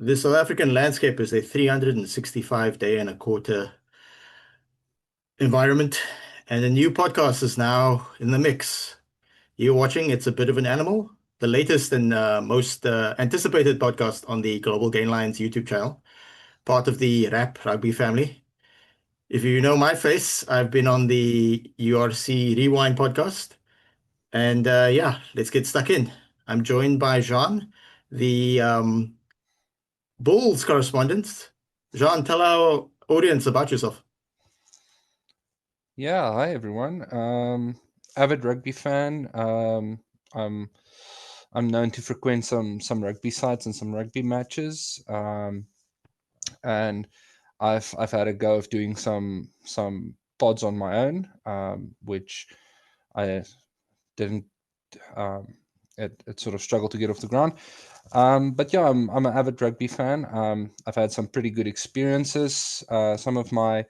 The South African landscape is a 365-day and a quarter environment, and a new podcast is now in the mix. You're watching It's a Bit of an Animal, the latest and most anticipated podcast on the Global Gainline's YouTube channel, part of the Rap Rugby family. If you know my face, I've been on the URC Rewind podcast. And yeah, let's get stuck in. I'm joined by Johan, the Bulls correspondent. Jean, tell our audience about yourself. Yeah, hi everyone. Avid rugby fan. I'm I'm known to frequent some rugby sites and some rugby matches. And I've had a go of doing some pods on my own, which I didn't. Um, it sort of struggled to get off the ground. But yeah, I'm an avid rugby fan. I've had some pretty good experiences. Some of my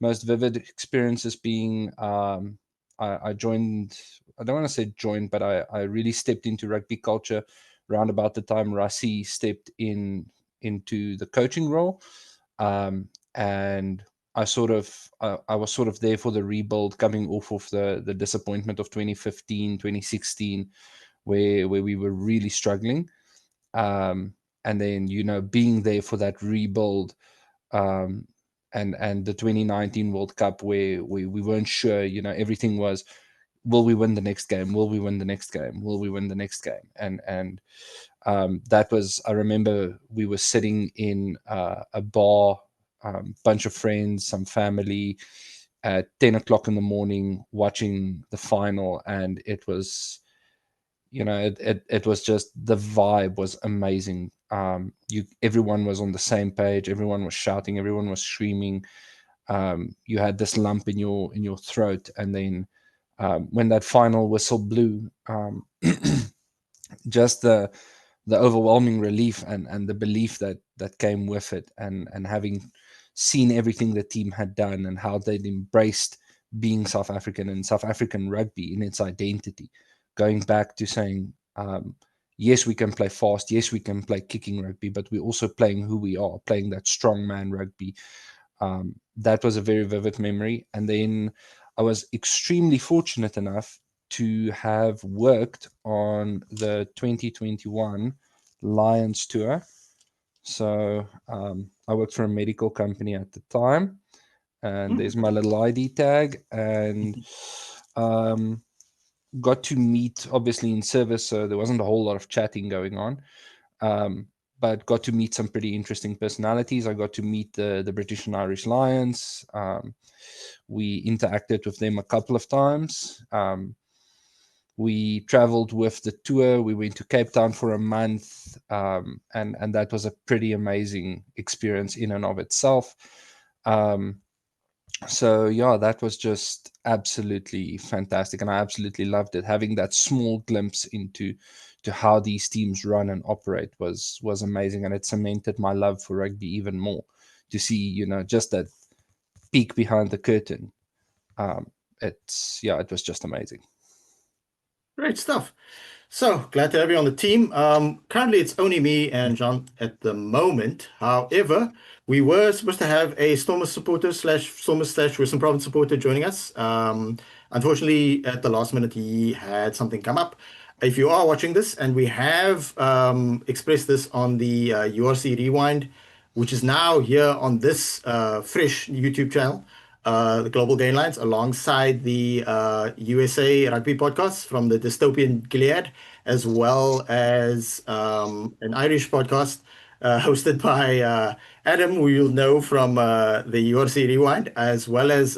most vivid experiences being I joined. I don't want to say joined, but I really stepped into rugby culture around about the time Rassie stepped into the coaching role, and I was sort of there for the rebuild, coming off of the disappointment of 2015, 2016, where we were really struggling. And then being there for that rebuild, um, and the 2019 World Cup, where we weren't sure. Everything was, will we win the next game? Will we win the next game? Will we win the next game? And that was, I remember we were sitting in a bar, bunch of friends, some family, at 10 o'clock in the morning, watching the final, and it was, it was just, the vibe was amazing. Everyone was on the same page, everyone was shouting, everyone was screaming. You had this lump in your throat, and then when that final whistle blew, just the overwhelming relief and the belief that came with it, and having seen everything the team had done and how they'd embraced being South African and South African rugby in its identity, going back to saying, yes, we can play fast, yes, we can play kicking rugby, but we're also playing who we are, playing that strong man rugby. That was a very vivid memory. And then I was extremely fortunate enough to have worked on the 2021 Lions tour. So I worked for a medical company at the time, and there's my little ID tag, and got to meet, obviously in service, so there wasn't a whole lot of chatting going on. But got to meet some pretty interesting personalities. I got to meet the British and Irish Lions. We interacted with them a couple of times. We traveled with the tour. We went to Cape Town for a month, and that was a pretty amazing experience in and of itself. So yeah, that was just absolutely fantastic, and I absolutely loved it. Having that small glimpse into how these teams run and operate was amazing, and it cemented my love for rugby even more. To see, just that peek behind the curtain, it was just amazing. Great stuff. So glad to have you on the team. Currently, it's only me and John at the moment. However, we were supposed to have a Stormers supporter slash Stormers slash Western Province supporter joining us. Unfortunately, at the last minute, he had something come up. If you are watching this, and we have expressed this on the URC Rewind, which is now here on this fresh YouTube channel, the Global Gainlines, alongside the USA Rugby podcast from the Dystopian Gilead, as well as an Irish podcast hosted by Adam, who you'll know from the URC Rewind, as well as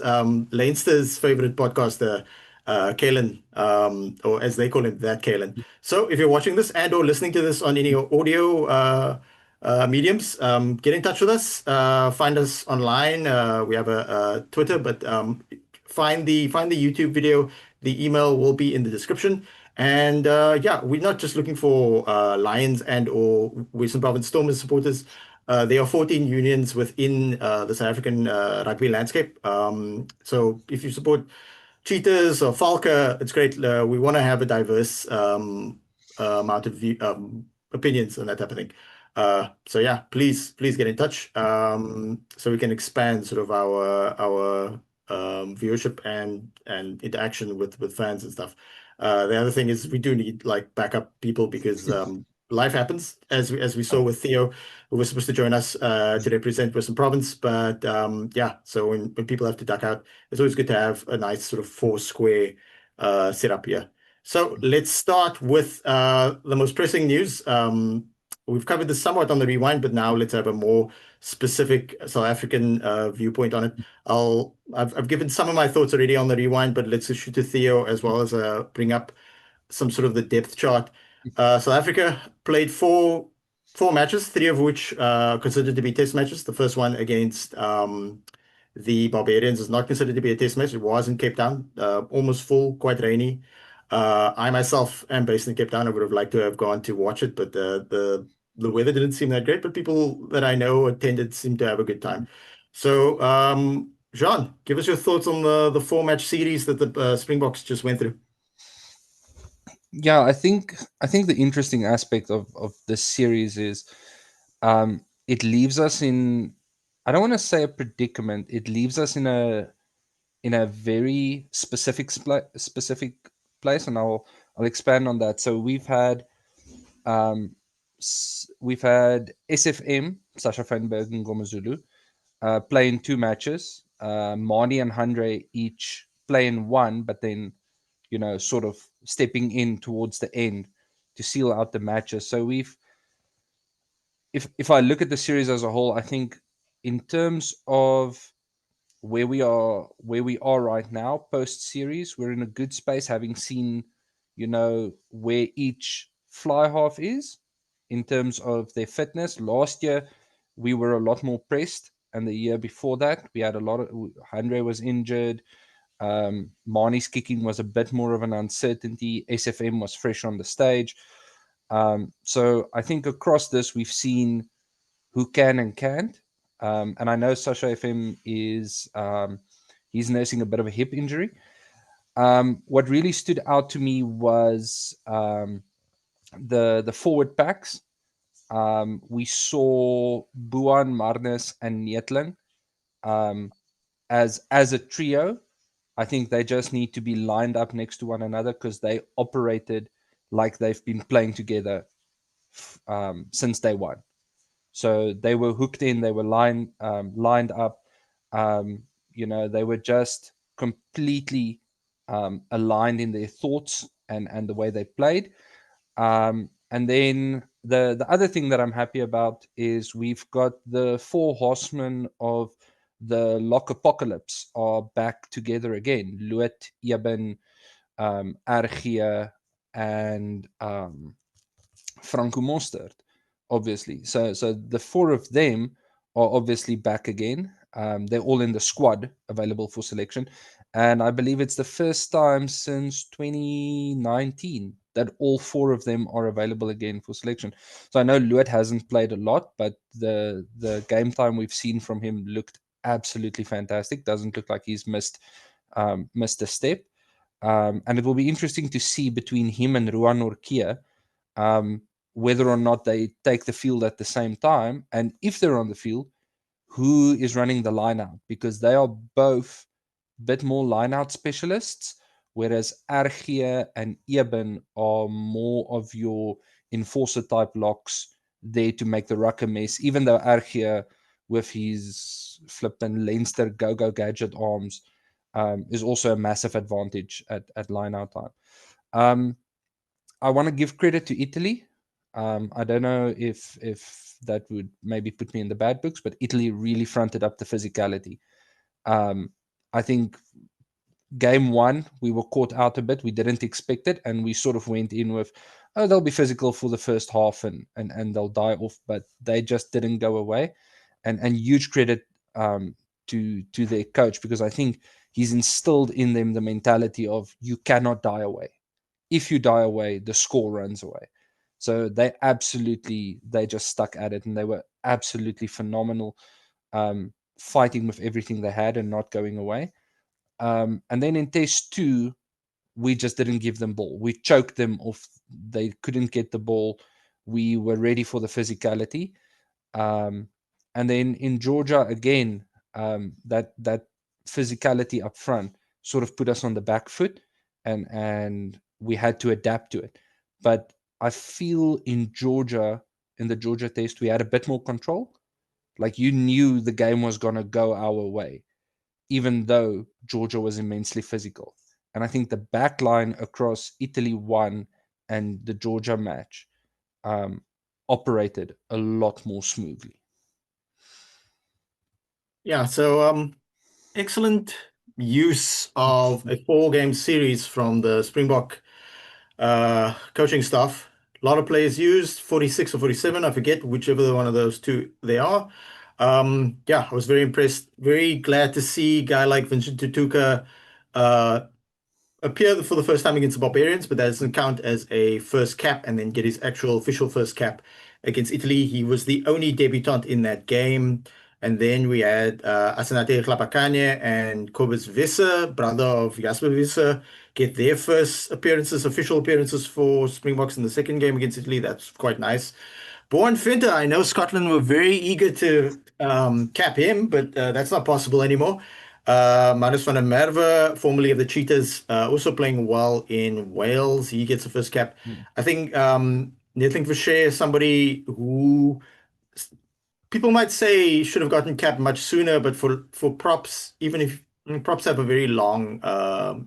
Leinster's favorite podcaster, Kalen, or as they call him, that Kalen. So if you're watching this and or listening to this on any audio mediums, get in touch with us. Find us online. We have a Twitter, but find the YouTube video. The email will be in the description. And yeah, we're not just looking for Lions and or Western Province Stormers supporters. There are 14 unions within the South African rugby landscape. So if you support Cheetahs or Falca, it's great. We want to have a diverse amount of opinions and that type of thing. So yeah, please get in touch, so we can expand sort of our viewership and interaction with fans and stuff. The other thing is we do need like backup people because life happens, as we saw with Theo, who was supposed to join us to represent Western Province, but yeah, so when people have to duck out, it's always good to have a nice sort of four square setup here. So let's start with the most pressing news. We've covered this somewhat on the rewind, but now let's have a more specific South African viewpoint on it. I've given some of my thoughts already on the rewind, but let's shoot to Theo as well as bring up some sort of the depth chart. South Africa played four matches, three of which considered to be test matches. The first one against the Barbarians is not considered to be a test match. It was in Cape Town, almost full, quite rainy. I myself am based in Cape Town. I would have liked to have gone to watch it, but the weather didn't seem that great. But people that I know attended seemed to have a good time. So, Jean, give us your thoughts on the four match series that the Springboks just went through. Yeah, I think the interesting aspect of this series is it leaves us in, I don't want to say a predicament. It leaves us in a very specific place, and I'll expand on that. So um, we've had SFM, Sasha Feinberg and Gomazulu, play in two matches. Marnie and Andre each play in one, but then sort of stepping in towards the end to seal out the matches. So if I look at the series as a whole, I think in terms of where we are right now post series, we're in a good space, having seen where each fly half is in terms of their fitness. Last year we were a lot more pressed, and the year before that we had a lot of, Andre was injured, Marnie's kicking was a bit more of an uncertainty, SFM was fresh on the stage. So I think across this we've seen who can and can't. And I know Sasha FM is he's nursing a bit of a hip injury. What really stood out to me was the forward packs. We saw Buan, Marnus, and Nietling as a trio. I think they just need to be lined up next to one another because they operated like they've been playing together since day one. So they were hooked in, they were lined up. They were just completely aligned in their thoughts and the way they played. And then the other thing that I'm happy about is we've got the four horsemen of the Lock Apocalypse are back together again. Luet, Eben, Argia, and Franco Mostert, obviously. So the four of them are obviously back again. They're all in the squad available for selection. And I believe it's the first time since 2019 that all four of them are available again for selection. So I know Luet hasn't played a lot, but the game time we've seen from him looked absolutely fantastic. Doesn't look like he's missed a step. And it will be interesting to see between him and Ruan Orkia whether or not they take the field at the same time, and if they're on the field, who is running the line out, because they are both a bit more line out specialists, whereas Argia and Eben are more of your enforcer type locks there to make the ruck a mess, even though Argia with his flippin' Leinster go-go gadget arms is also a massive advantage at line out time. I want to give credit to Italy. I don't know if that would maybe put me in the bad books, but Italy really fronted up the physicality. I think game one we were caught out a bit. We didn't expect it, and we sort of went in with, oh, they'll be physical for the first half and they'll die off, but they just didn't go away. And huge credit to their coach, because I think he's instilled in them the mentality of you cannot die away. If you die away, the score runs away. So they just stuck at it, and they were absolutely phenomenal, fighting with everything they had and not going away. And then in test two, we just didn't give them ball. We choked them off. They couldn't get the ball. we were ready for the physicality. And then in Georgia again, that physicality up front sort of put us on the back foot, and we had to adapt to it. But I feel in the Georgia test, we had a bit more control. Like, you knew the game was going to go our way, even though Georgia was immensely physical. And I think the back line across Italy 1 and the Georgia match operated a lot more smoothly. Yeah, so excellent use of a 4-game series from the Springbok coaching staff. A lot of players used 46 or 47, I forget whichever one of those two they are. Yeah, I was very impressed. Very glad to see a guy like Vincent Tutuka appear for the first time against the Barbarians, but that doesn't count as a first cap, and then get his actual official first cap against Italy. He was the only debutant in that game. And then we had Asenate Hlapakane and Kobus Visser, brother of Jasper Visser, get their first appearances, official appearances for Springboks in the second game against Italy. That's quite nice. Born Finter, I know Scotland were very eager to cap him, but that's not possible anymore. Manus van der Merwe, formerly of the Cheetahs, also playing well in Wales. He gets the first cap. I think Nathan Vershey is somebody who people might say should have gotten capped much sooner, but for props, even if props have a very long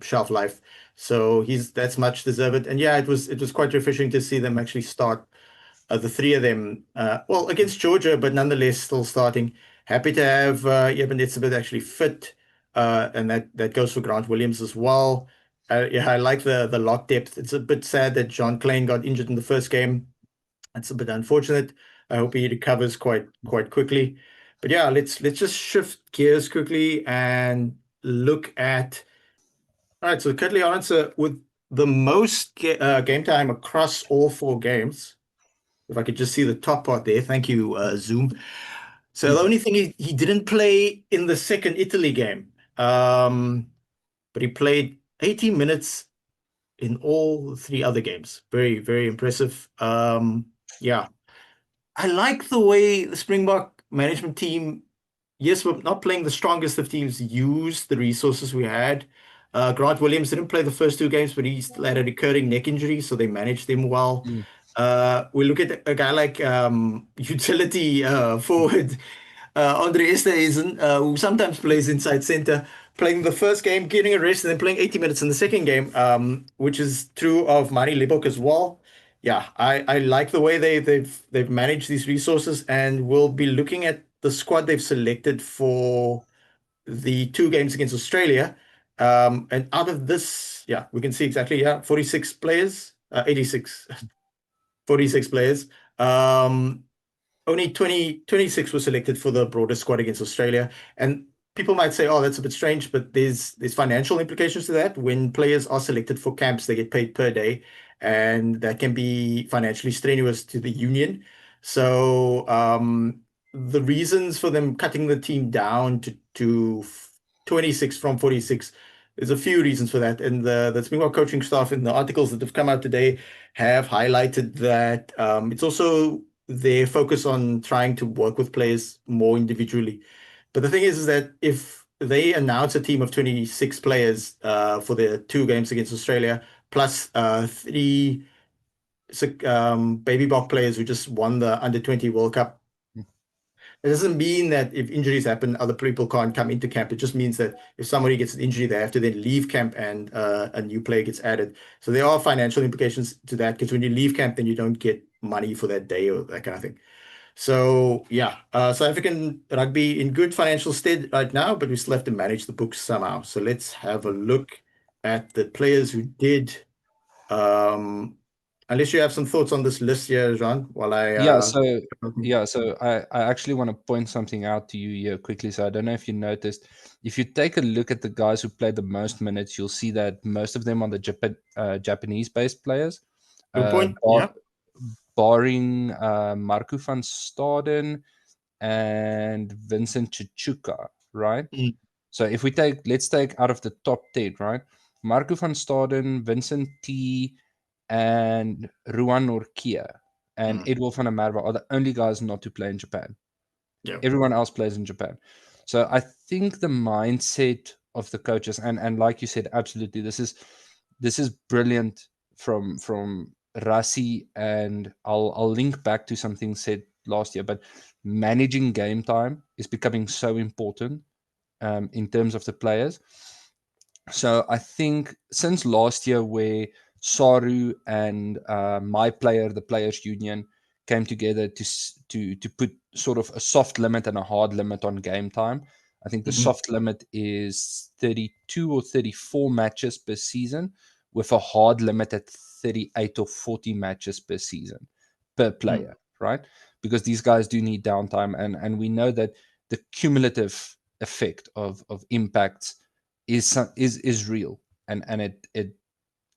shelf life, so that's much deserved. And yeah, it was quite refreshing to see them actually start the three of them, well, against Georgia, but nonetheless still starting. Happy to have Eben Etzebeth actually fit, and that goes for Grant Williams as well. Yeah, I like the lock depth. It's a bit sad that John Klein got injured in the first game. That's a bit unfortunate. I hope he recovers quite quickly. But yeah, let's just shift gears quickly and look at. All right, so Cutley answer with the most game time across all 4 games. If I could just see the top part there. Thank you, Zoom. So the only thing he didn't play in the second Italy game, but he played 80 minutes in all 3 other games. Very, very impressive. Yeah, I like the way the Springbok management team, yes, we're not playing the strongest of teams, used the resources we had. Grant Williams didn't play the first 2 games, but he still had a recurring neck injury, so they managed him well. We look at a guy like utility forward Andre Esterhuizen, who sometimes plays inside center, playing the first game, getting a rest, and then playing 80 minutes in the second game, which is true of Mari Libok as well. Yeah, I like the way they've managed these resources, and we'll be looking at the squad they've selected for the 2 games against Australia. And out of this, yeah, we can see exactly, yeah, 46 players, 86, 46 players. Only 26 were selected for the broader squad against Australia. And people might say, oh, that's a bit strange, but there's financial implications to that. When players are selected for camps, they get paid per day, and that can be financially strenuous to the union. So the reasons for them cutting the team down to 26 from 46, there's a few reasons for that. And the Springbok coaching staff in the articles that have come out today have highlighted that it's also their focus on trying to work with players more individually. But the thing is that if they announce a team of 26 players for the 2 games against Australia, plus 3 baby Bok players who just won the under-20 World Cup, it doesn't mean that if injuries happen, other people can't come into camp. It just means that if somebody gets an injury, they have to then leave camp, and a new player gets added. So there are financial implications to that, because when you leave camp, then you don't get money for that day or that kind of thing. So yeah, South African rugby in good financial stead right now, but we still have to manage the books somehow. So let's have a look at the players who did. Unless you have some thoughts on this list here, Jean, while I Yeah, so I actually want to point something out to you here quickly. So I don't know if you noticed, if you take a look at the guys who played the most minutes, you'll see that most of them are the Japanese-based players. good point. Yeah. Barring Marco van Staden and Vincent Chichuka, right? So if let's take out of the top 10, right? Marco van Staden, Vincent T, and Ruan Norkia. and Edwulf and Amarva are the only guys not to play in Japan. Yeah. Everyone else plays in Japan. So I think the mindset of the coaches, and like you said, absolutely, this is brilliant from Rassie, and I'll link back to something said last year, but managing game time is becoming so important in terms of the players. So I think since last year, where Saru and my player, the Players Union, came together to put sort of a soft limit and a hard limit on game time. I think the soft limit is 32 or 34 matches per season, with a hard limit at 38 or 40 matches per season per player, right? Because these guys do need downtime, and we know that the cumulative effect of impacts is real, and it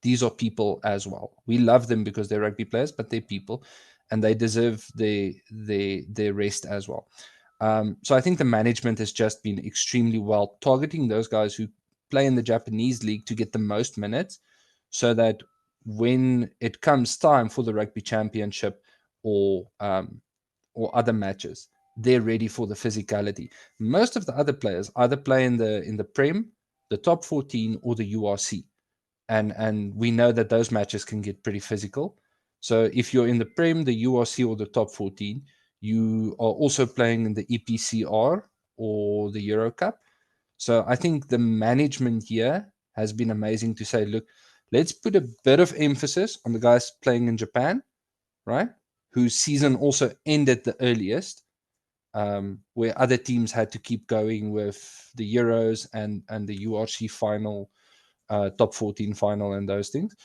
these are people as well. We love them because they're rugby players, but they're people, and they deserve their rest as well. So I think the management has just been extremely well targeting those guys who play in the Japanese league to get the most minutes, so that when it comes time for the rugby championship or other matches, they're ready for the physicality. Most of the other players either play in the Prem, the top 14, or the URC, and we know that those matches can get pretty physical. So if you're in the Prem, the URC, or the top 14, you are also playing in the EPCR or the Euro Cup. So I think the management here has been amazing to say, look, let's put a bit of emphasis on the guys playing in Japan, right? Whose season also ended the earliest, where other teams had to keep going with the Euros and the URC final, top 14 final, and those things.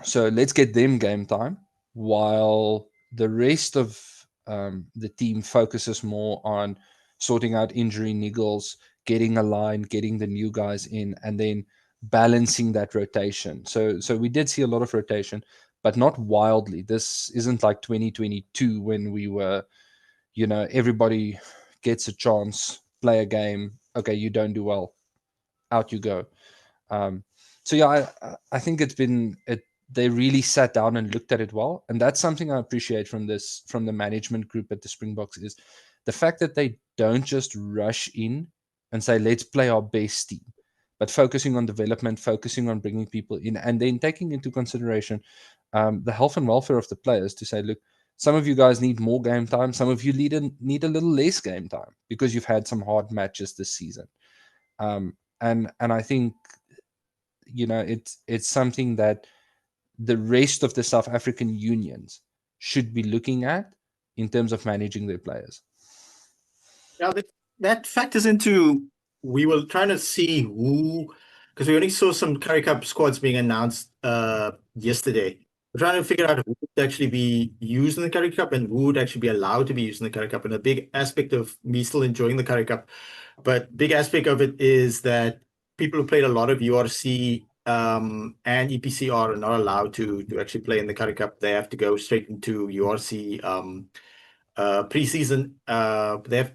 So let's get them game time, while the rest of the team focuses more on sorting out injury niggles, getting a line, getting the new guys in, and then balancing that rotation. So we did see a lot of rotation, but not wildly. This isn't like 2022 when we were, everybody gets a chance, play a game. Okay, you don't do well, out you go. Um, so yeah, I think it's been it. They really sat down and looked at it well, and that's something I appreciate from the management group at the Springboks, is the fact that they don't just rush in and say let's play our best team, but focusing on development, focusing on bringing people in, and then taking into consideration the health and welfare of the players, to say, look, some of you guys need more game time, some of you need a little less game time because you've had some hard matches this season. And I think it's something that the rest of the South African unions should be looking at in terms of managing their players. Yeah, that factors into, we were trying to see who, because we only saw some Currie Cup squads being announced yesterday. We're trying to figure out who would actually be used in the Currie Cup and who would actually be allowed to be used in the Currie Cup. And a big aspect of me still enjoying the Currie Cup, but big aspect of it is that people who played a lot of URC and EPCR are not allowed to actually play in the Currie Cup. They have to go straight into URC preseason. They have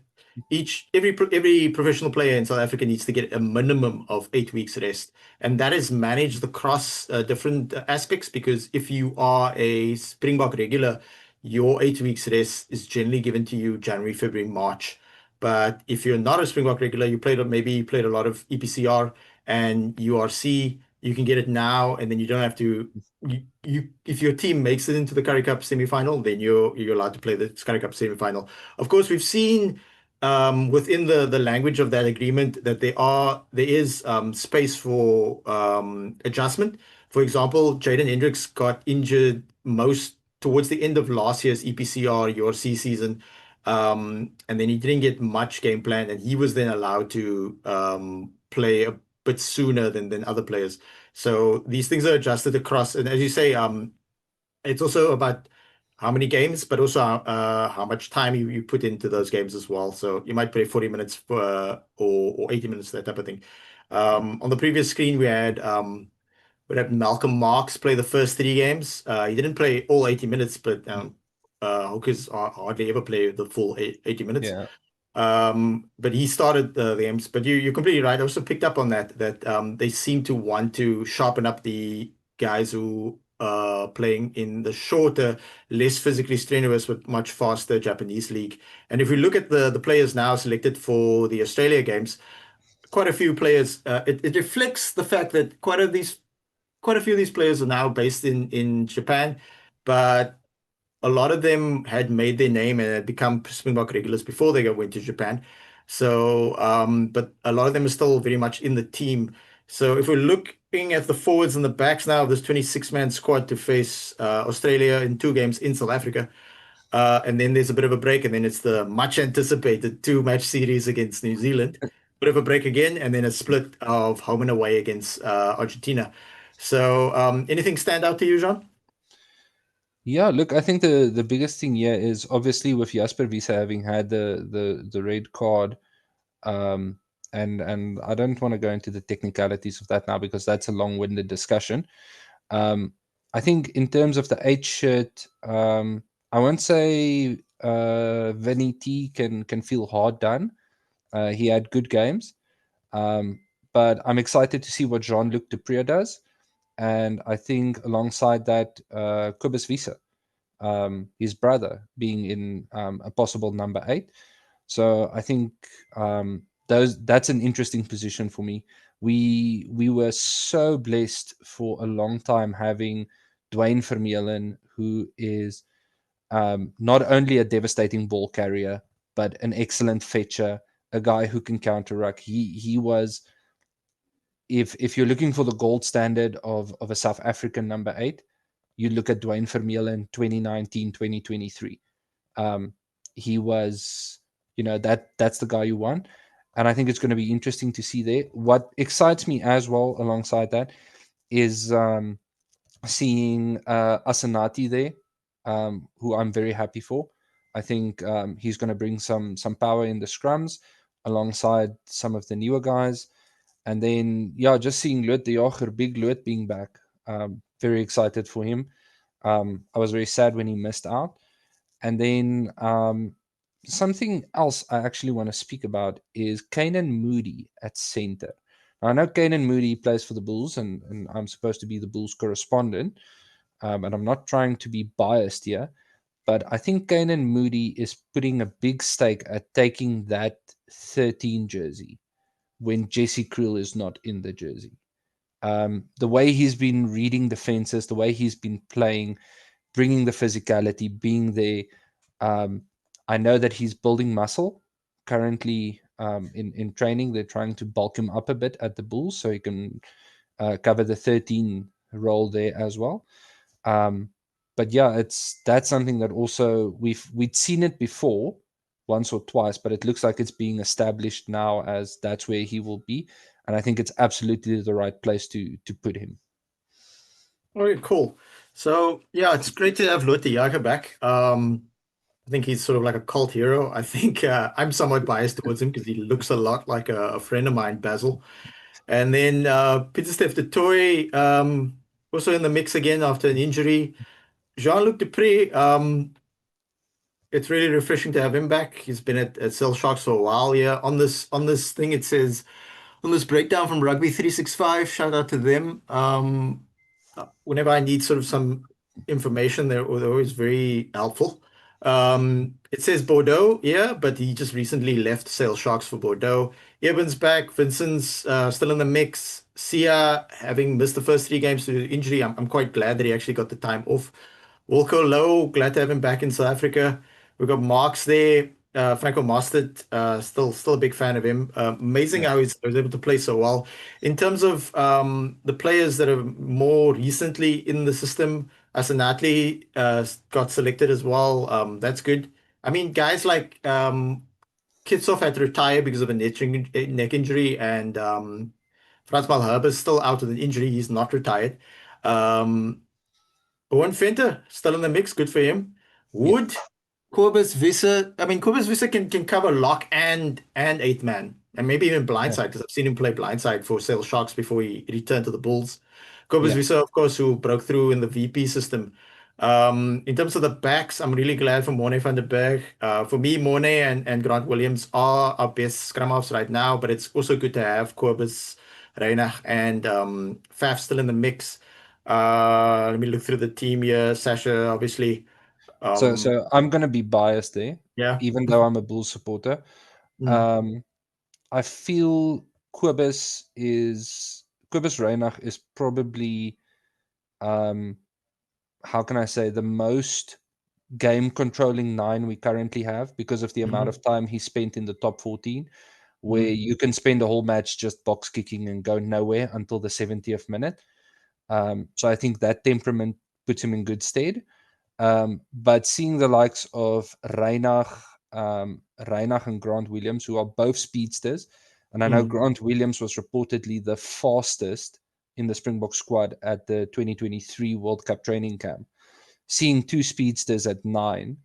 every professional player in South Africa needs to get a minimum of 8 weeks rest, and that is managed across different aspects. Because if you are a Springbok regular, your 8 weeks rest is generally given to you January, February, March. But if you're not a Springbok regular, maybe you played a lot of EPCR and URC, you can get it now, and then you don't have to. If your team makes it into the Currie Cup semi-final, then you're allowed to play the Currie Cup semi-final. Of course, we've seen within the language of that agreement that there is space for adjustment. For example, Jaden Hendricks got injured most towards the end of last year's EPCR URC season, and then he didn't get much game plan, and he was then allowed to play a bit sooner than other players. So these things are adjusted across, and as you say, it's also about how many games, but also how much time you put into those games as well. So you might play 40 minutes or 80 minutes, that type of thing. On the previous screen, we had Malcolm Marks play the first 3 games. He didn't play all 80 minutes, but hookers hardly ever play the full 80 minutes. Yeah. But he started the games. But you're completely right. I also picked up on that they seem to want to sharpen up the guys who playing in the shorter, less physically strenuous, but much faster Japanese league. And if we look at the players now selected for the Australia games, quite a few players, it reflects the fact that quite a few of these players are now based in Japan, but a lot of them had made their name and had become Springbok regulars before they went to Japan. So, but a lot of them are still very much in the team. So if we're looking at the forwards and the backs now of this 26-man squad to face Australia in 2 games in South Africa, and then there's a bit of a break, and then it's the much anticipated 2-match series against New Zealand. Bit of a break again, and then a split of home and away against Argentina. So, anything stand out to you, Jean? Yeah, look, I think the biggest thing here is obviously with Jasper Wiese having had the red card, um, and I don't want to go into the technicalities of that now because that's a long-winded discussion. I think in terms of the 8 shirt, I won't say Vinny T can feel hard done. He had good games, um, but I'm excited to see what Jean-Luc Dupre does. And I think alongside that, Cobus Wiese, his brother, being in a possible number 8. So I think that's an interesting position for me. We were so blessed for a long time having Dwayne Vermeulen, who is not only a devastating ball carrier but an excellent fetcher, a guy who can counter ruck. He was, if you're looking for the gold standard of a South African number 8, you look at Dwayne Vermeulen 2019, 2023. He was, that's the guy you want. And I think it's going to be interesting to see there. What excites me as well alongside that is seeing Asanati there, who I'm very happy for. I think he's going to bring some power in the scrums alongside some of the newer guys. And then, yeah, just seeing Lut de Jager, big Lut being back. Very excited for him. I was very sad when he missed out. And then something else I actually want to speak about is Kanan Moody at center. Now, I know Kanan Moody plays for the Bulls, and I'm supposed to be the Bulls correspondent. And I'm not trying to be biased here, but I think Kanan Moody is putting a big stake at taking that 13 jersey when Jesse Kriel is not in the jersey. The way he's been reading defenses, the way he's been playing, bringing the physicality, being there. Um, I know that he's building muscle currently in training. They're trying to bulk him up a bit at the Bulls so he can cover the 13 role there as well. But yeah, that's something that also we'd seen it before once or twice, but it looks like it's being established now as that's where he will be. And I think it's absolutely the right place to put him. All right, cool. So yeah, it's great to have Lut de Jager back. I think he's sort of like a cult hero. I think I'm somewhat biased towards him because he looks a lot like a friend of mine, Basil. And then Pieter-Steph du Toit, also in the mix again after an injury. Jean-Luc Dupre, it's really refreshing to have him back. He's been at Cell Sharks for a while. Yeah, on this thing it says on this breakdown from Rugby 365. Shout out to them. Whenever I need sort of some information, they're always very helpful. It says Bordeaux, yeah, but he just recently left Sale Sharks for Bordeaux. Eben's back. Vincent's still in the mix. Sia, having missed the first 3 games due to injury, I'm quite glad that he actually got the time off. Wilco Low, glad to have him back in South Africa. We've got Marks there. Franco Mostert, still a big fan of him. Amazing Yeah. how he was able to play so well. In terms of the players that are more recently in the system, as an athlete, got selected as well. That's good. I mean, guys like Kitshoff had to retire because of a neck injury, and Frans Malherbe is still out with an injury. He's not retired. Um, Owen Venter still in the mix. Good for him. Yeah. Wood, Cobus Visser. I mean, Cobus Visser can cover lock and 8-man, and maybe even Yeah. blindside because I've seen him play blindside for Sale Sharks before he returned to the Bulls. Cobus Yeah. Visser, of course, who broke through in the VP system. In terms of the backs, I'm really glad for Morne van der Berg. For me, Morne and Grant Williams are our best scrum halves right now, but it's also good to have Cobus, Reinach, and Faf still in the mix. Let me look through the team here. Sasha, obviously. Um, So I'm gonna be biased there, yeah. even though I'm a Bulls supporter. Mm, Um, I feel Kobus Reinach is probably um, how can I say, the most game controlling nine we currently have because of the amount mhm, of time he spent in the top 14, where mm, you can spend a whole match just box kicking and go nowhere until the 70th minute. So I think that temperament puts him in good stead. But seeing the likes of Reinach and Grant Williams, who are both speedsters, and I know mm, Grant Williams was reportedly the fastest in the Springbok squad at the 2023 World Cup training camp. Seeing two speedsters at 9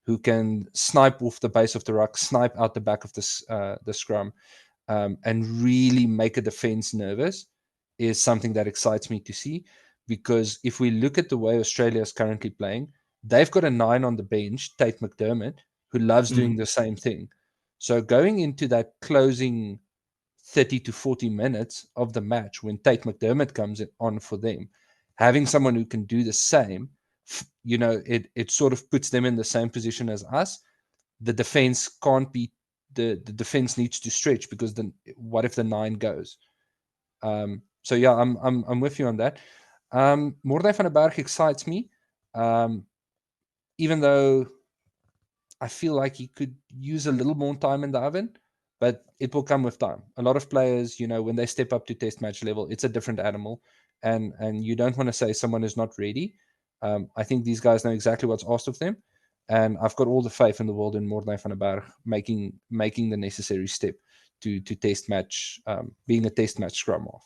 who can snipe off the base of the ruck, snipe out the back of the scrum, and really make a defense nervous is something that excites me to see. Because if we look at the way Australia is currently playing, they've got a 9 on the bench, Tate McDermott, who loves doing mm. the same thing. So going into that closing 30 to 40 minutes of the match when Tate McDermott comes on for them, having someone who can do the same, it sort of puts them in the same position as us. The defense can't be the defense needs to stretch because then what if the 9 goes? So yeah, I'm with you on that. Mordai van der Berg excites me, um, even though I feel like he could use a little more time in the oven, but it will come with time. A lot of players, when they step up to test match level, it's a different animal, and you don't want to say someone is not ready. I think these guys know exactly what's asked of them, and I've got all the faith in the world in Mordai van der Berg making the necessary step to test match, being a test match scrum off.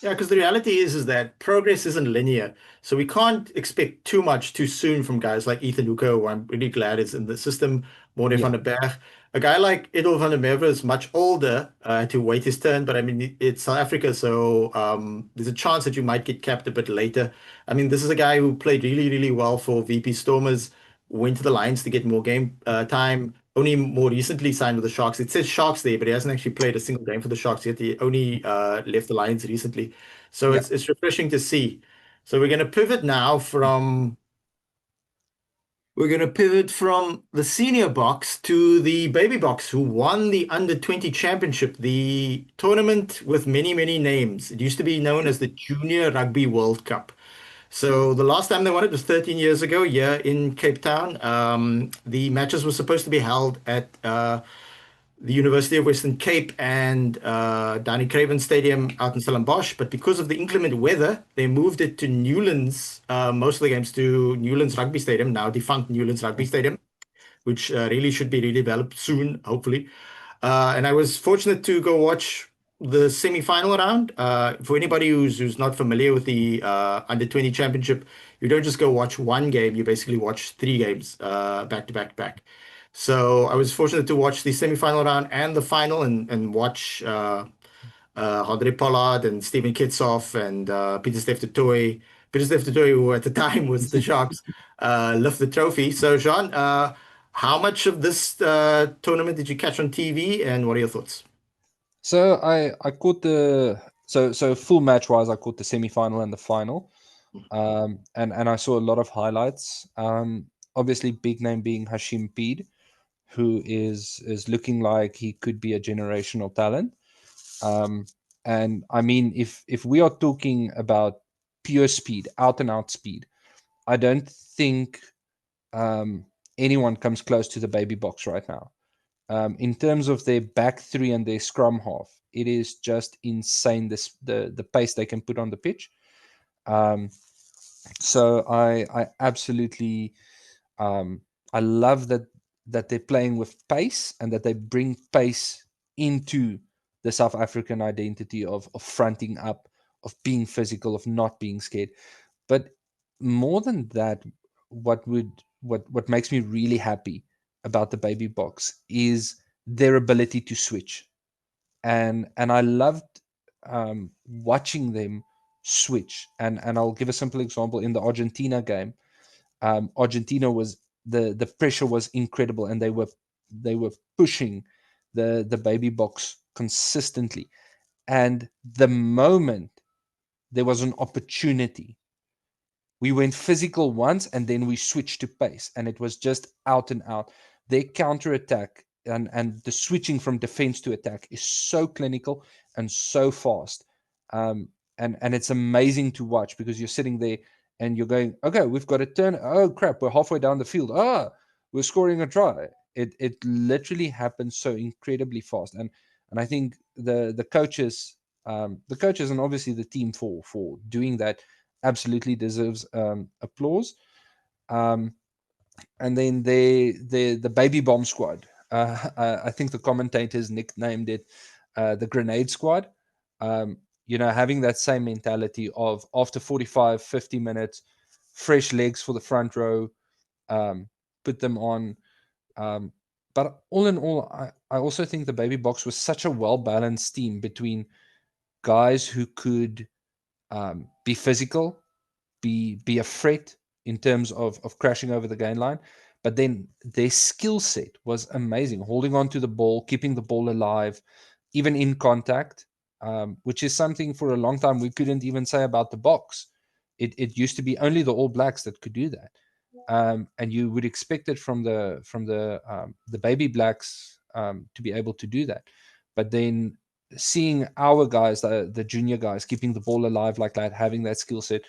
Yeah, because the reality is that progress isn't linear. So we can't expect too much too soon from guys like Ethan Hooker, who I'm really glad is in the system, Morne van Yeah, der Berg. A guy like Edel van der Merwe is much older to wait his turn, but I mean, it's South Africa, so there's a chance that you might get capped a bit later. I mean, this is a guy who played really, really well for VP Stormers, went to the Lions to get more game time. Only more recently signed with the Sharks. It says Sharks there, but he hasn't actually played a single game for the Sharks yet. He only left the Lions recently. So yeah. it's refreshing to see. So we're going to pivot from the senior box to the baby box, who won the under 20 championship, the tournament with many, many names. It used to be known as the Junior Rugby World Cup. So the last time they won it was 13 years ago, here in Cape Town. The matches were supposed to be held at the University of Western Cape and Danny Craven Stadium out in Stellenbosch. But because of the inclement weather, they moved it to Newlands, most of the games to Newlands Rugby Stadium, now defunct Newlands Rugby Stadium, which really should be redeveloped soon, hopefully. And I was fortunate to go watch the semi-final round. For anybody who's not familiar with the under 20 championship, you don't just go watch one game, you basically watch three games back to back to back. So I was fortunate to watch the semi-final round and the final and watch Andre Pollard and Stephen Kitsoff and Peter Steph Toy. Peter Steph Toy, who at the time was the Sharks, lift the trophy. So, Jean, how much of this tournament did you catch on TV, and what are your thoughts? So I caught so full match wise, I caught the semi final and the final. And I saw a lot of highlights. Obviously, big name being Hashim Peed, who is looking like he could be a generational talent. Um, and I mean, if we are talking about pure speed, out and out speed, I don't think um, anyone comes close to the baby box right now. In terms of their back three and their scrum half, it is just insane the pace they can put on the pitch. Um, so I absolutely um, I love that they're playing with pace and that they bring pace into the South African identity of fronting up, of being physical, of not being scared. But more than that, what makes me really happy about the baby box is their ability to switch, and I loved watching them switch. And I'll give a simple example in the Argentina game. Argentina was the pressure was incredible, and they were pushing the baby box consistently. And the moment there was an opportunity. We went physical once and then we switched to pace, and it was just out and out. Their counter attack and the switching from defense to attack is so clinical and so fast. And it's amazing to watch because you're sitting there and you're going, okay, we've got to turn. Oh crap, we're halfway down the field. We're scoring a try. It literally happens so incredibly fast. And I think the coaches, and obviously the team for doing that absolutely deserves applause. Um, and then the baby bomb squad. I think the commentators nicknamed it the grenade squad. Having that same mentality of after 45, 50 minutes, fresh legs for the front row, put them on. But all in all, I also think the baby Boks was such a well balanced team between guys who could be physical, be a threat in terms of crashing over the gain line. But then their skill set was amazing, holding on to the ball, keeping the ball alive, even in contact, which is something for a long time we couldn't even say about the Boks. It used to be only the All Blacks that could do that, and you would expect it from the baby Blacks to be able to do that. But then seeing our guys, the junior guys, keeping the ball alive like that, having that skill set,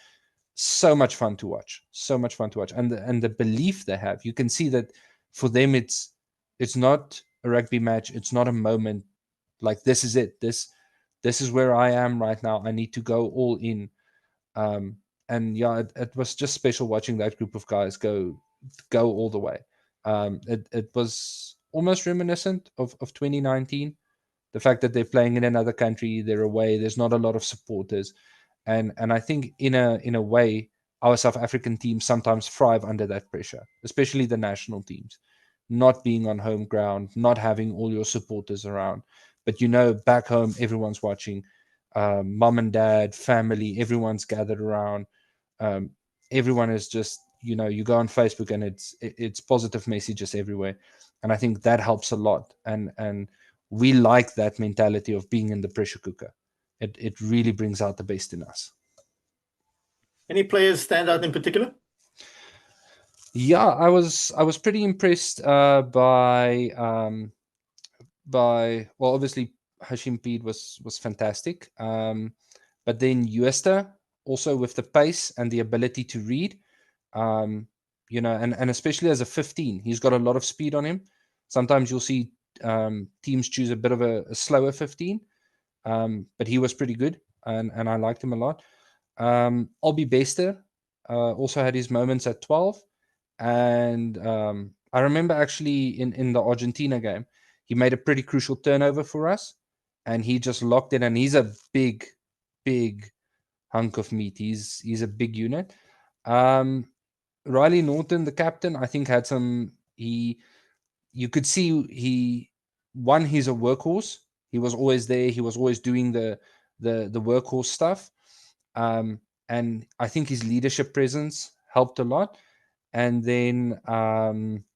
so much fun to watch. So much fun to watch, and the belief they have. You can see that for them, it's not a rugby match. It's not a moment like this is it. This is where I am right now. I need to go all in. And yeah, it was just special watching that group of guys go all the way. It was almost reminiscent of 2019. The fact that they're playing in another country, they're away, there's not a lot of supporters, and I think in a way our South African teams sometimes thrive under that pressure, especially the national teams, not being on home ground, not having all your supporters around. But back home, everyone's watching, mom and dad, family, everyone's gathered around. Um, Everyone is just, you go on Facebook and it's positive messages everywhere, and I think that helps a lot. And we like that mentality of being in the pressure cooker. It really brings out the best in us. Any players stand out in particular? Yeah, I was pretty impressed by well, obviously Hashim Peed was fantastic, but then Uester also with the pace and the ability to read, um, and especially as a 15, he's got a lot of speed on him. Sometimes you'll see teams choose a bit of a slower 15, but he was pretty good, and I liked him a lot. Albie Bester also had his moments at 12. And I remember actually in the Argentina game, he made a pretty crucial turnover for us, and he just locked it. And he's a big, big hunk of meat. He's a big unit. Um, Riley Norton, the captain, I think had some. You could see he's a workhorse. He was always there. He was always doing the workhorse stuff. And I think his leadership presence helped a lot. And then Batubele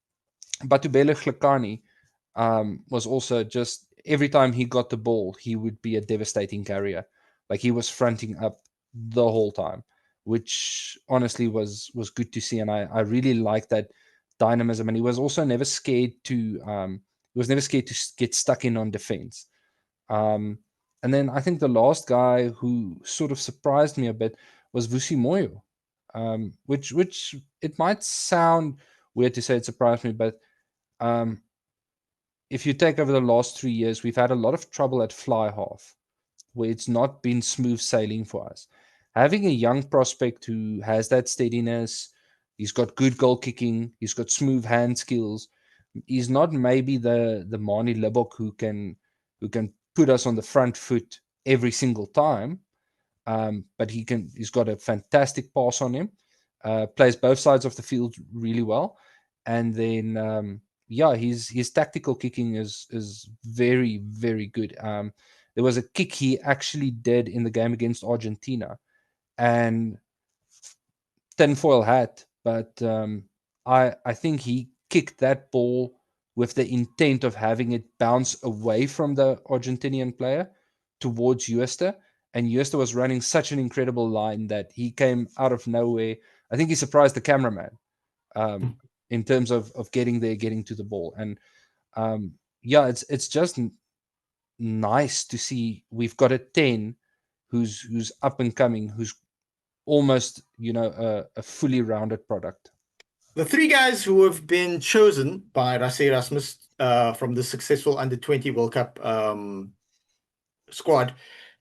Glekani was also just every time he got the ball, he would be a devastating carrier. Like he was fronting up the whole time, which honestly was good to see, and I really liked that dynamism. And he was also never scared to get stuck in on defense. And then I think the last guy who sort of surprised me a bit was Vusi Moyo, which it might sound weird to say it surprised me, but um, if you take over the last 3 years, we've had a lot of trouble at fly half, where it's not been smooth sailing for us. Having a young prospect who has that steadiness, he's got good goal kicking, he's got smooth hand skills. He's not maybe the Mani Libok who can put us on the front foot every single time, but he's got a fantastic pass on him. Plays both sides of the field really well, and then yeah, his tactical kicking is very, very good. There was a kick he actually did in the game against Argentina, and tinfoil hat, but I think he kicked that ball with the intent of having it bounce away from the Argentinian player towards Uester, and Jooste was running such an incredible line that he came out of nowhere. I think he surprised the cameraman in terms of getting there, getting to the ball. And yeah, it's just nice to see we've got a 10 who's up and coming, who's almost, a fully rounded product. The three guys who have been chosen by Rassie Erasmus from the successful Under-20 World Cup squad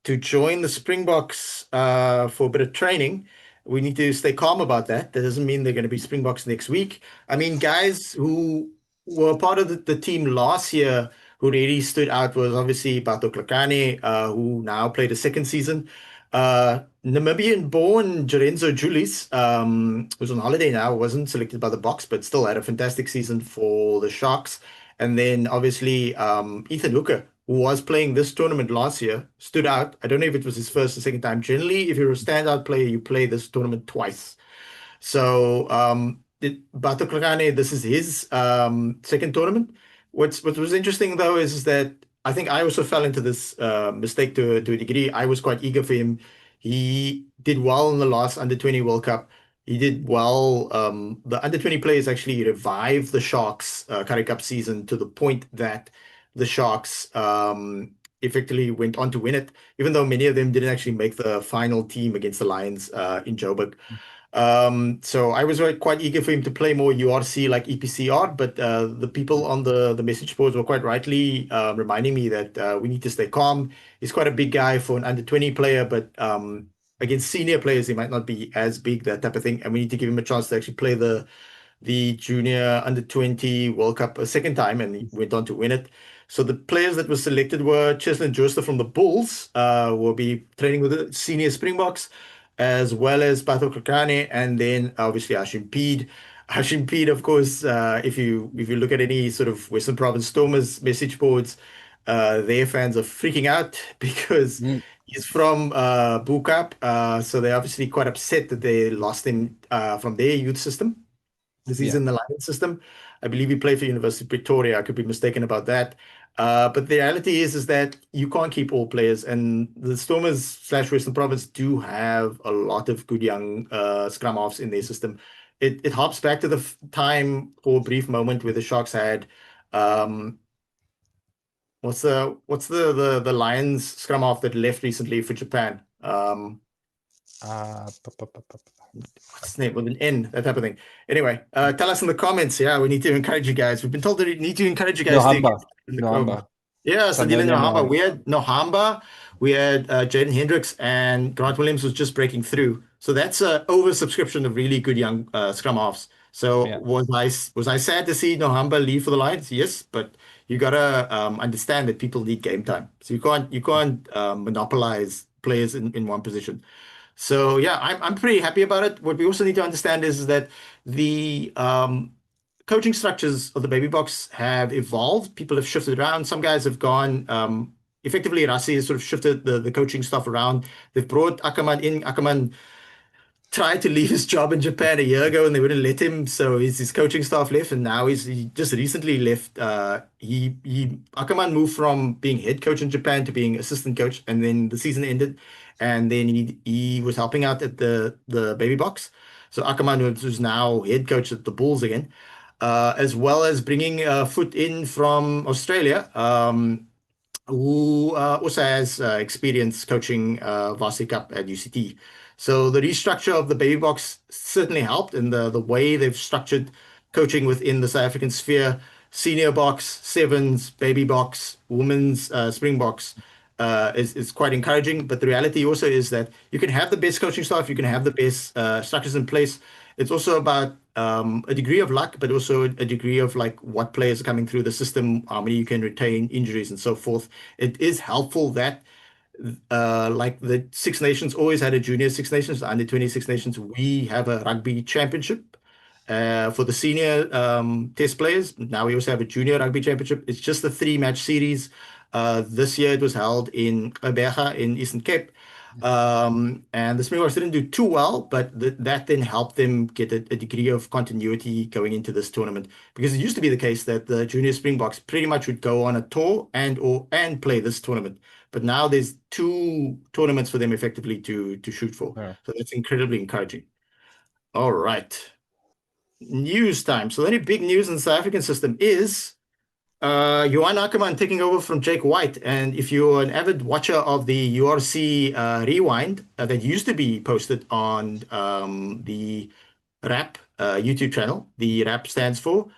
to join the Springboks for a bit of training. We need to stay calm about that. That doesn't mean they're going to be Springboks next week. I mean, guys who were part of the team last year who really stood out was obviously Bato Klakane, who now played a second season. Namibian-born Jorenzo Julius, who's on holiday now, wasn't selected by the Boks, but still had a fantastic season for the Sharks. And then obviously Ethan Hooker, who was playing this tournament last year, stood out. I don't know if it was his first or second time. Generally, if you're a standout player, you play this tournament twice. So Bato Klakane, this is his second tournament. What was interesting though is that I think I also fell into this mistake to a degree. I was quite eager for him. He did well in the last Under-20 World Cup. He did well. The Under-20 players actually revived the Sharks Currie Cup season to the point that the Sharks effectively went on to win it, even though many of them didn't actually make the final team against the Lions in Joburg. So I was quite eager for him to play more URC like EPCR, but the people on the message boards were quite rightly reminding me that we need to stay calm. He's quite a big guy for an Under-20 player, but against senior players, he might not be as big, that type of thing. And we need to give him a chance to actually play the Junior Under-20 World Cup a second time, and he went on to win it. So the players that were selected were Cheslin Jooste from the Bulls, will be training with the senior Springboks, as well as Bato Klakane, and then obviously Hashim Peed. Hashim Peed, of course, if you look at any sort of Western Province Stormers message boards, their fans are freaking out because he's from Bukap, so they're obviously quite upset that they lost him from their youth system. This is in the Lions system. I believe he played for University of Pretoria. I could be mistaken about that. But the reality is that you can't keep all players, and the Stormers / Western Province do have a lot of good young scrum halves in their system. It harps back to the time for a brief moment where the Sharks had what's the Lions scrum half that left recently for Japan? What's his name with an N, that type of thing. Anyway, tell us in the comments. Yeah, we need to encourage you guys. We've been told that we need to encourage you guys Nohamba. Yeah, Sandile Nohamba. We had Nohamba, we had Jaden Hendricks, and Grant Williams was just breaking through. So that's an oversubscription of really good young scrum halves. So was I sad to see Nohamba leave for the Lions? Yes, but you gotta understand that people need game time. So you can't monopolize players in one position. So yeah, I'm pretty happy about it. What we also need to understand is that the coaching structures of the Baby Boks have evolved. People have shifted around. Some guys have gone. Effectively, Rassie has sort of shifted the coaching stuff around. They've brought Akermann in. Akermann tried to leave his job in Japan a year ago and they wouldn't let him. So his coaching staff left, and now he just recently left. Akermann moved from being head coach in Japan to being assistant coach, and then the season ended, and then he was helping out at the Baby Boks. So Akermann, who's now head coach at the Bulls again, as well as bringing a foot in from Australia. Who also has experience coaching Varsity Cup at UCT. So the restructure of the Baby Boks certainly helped in the way they've structured coaching within the South African sphere. Senior Boks, Sevens, Baby Boks, Women's Springboks is quite encouraging. But the reality also is that you can have the best coaching staff, you can have the best structures in place. It's also about a degree of luck, but also a degree of like what players are coming through the system, how many you can retain, injuries, and so forth. It is helpful that like the Six Nations always had a junior Six Nations, the under-20 Six Nations. We have a rugby championship for the senior test players. Now we also have a junior rugby championship. It's just a 3-match series. This year it was held in Gqeberha in Eastern Cape. And the Springboks didn't do too well, but that then helped them get a degree of continuity going into this tournament. Because it used to be the case that the junior Springboks pretty much would go on a tour and play this tournament. But now there's two tournaments for them effectively to shoot for. Yeah. So that's incredibly encouraging. All right. News time. So the only big news in the South African system is Johan Akermann taking over from Jake White. And if you're an avid watcher of the URC Rewind that used to be posted on the RAP YouTube channel, the RAP stands for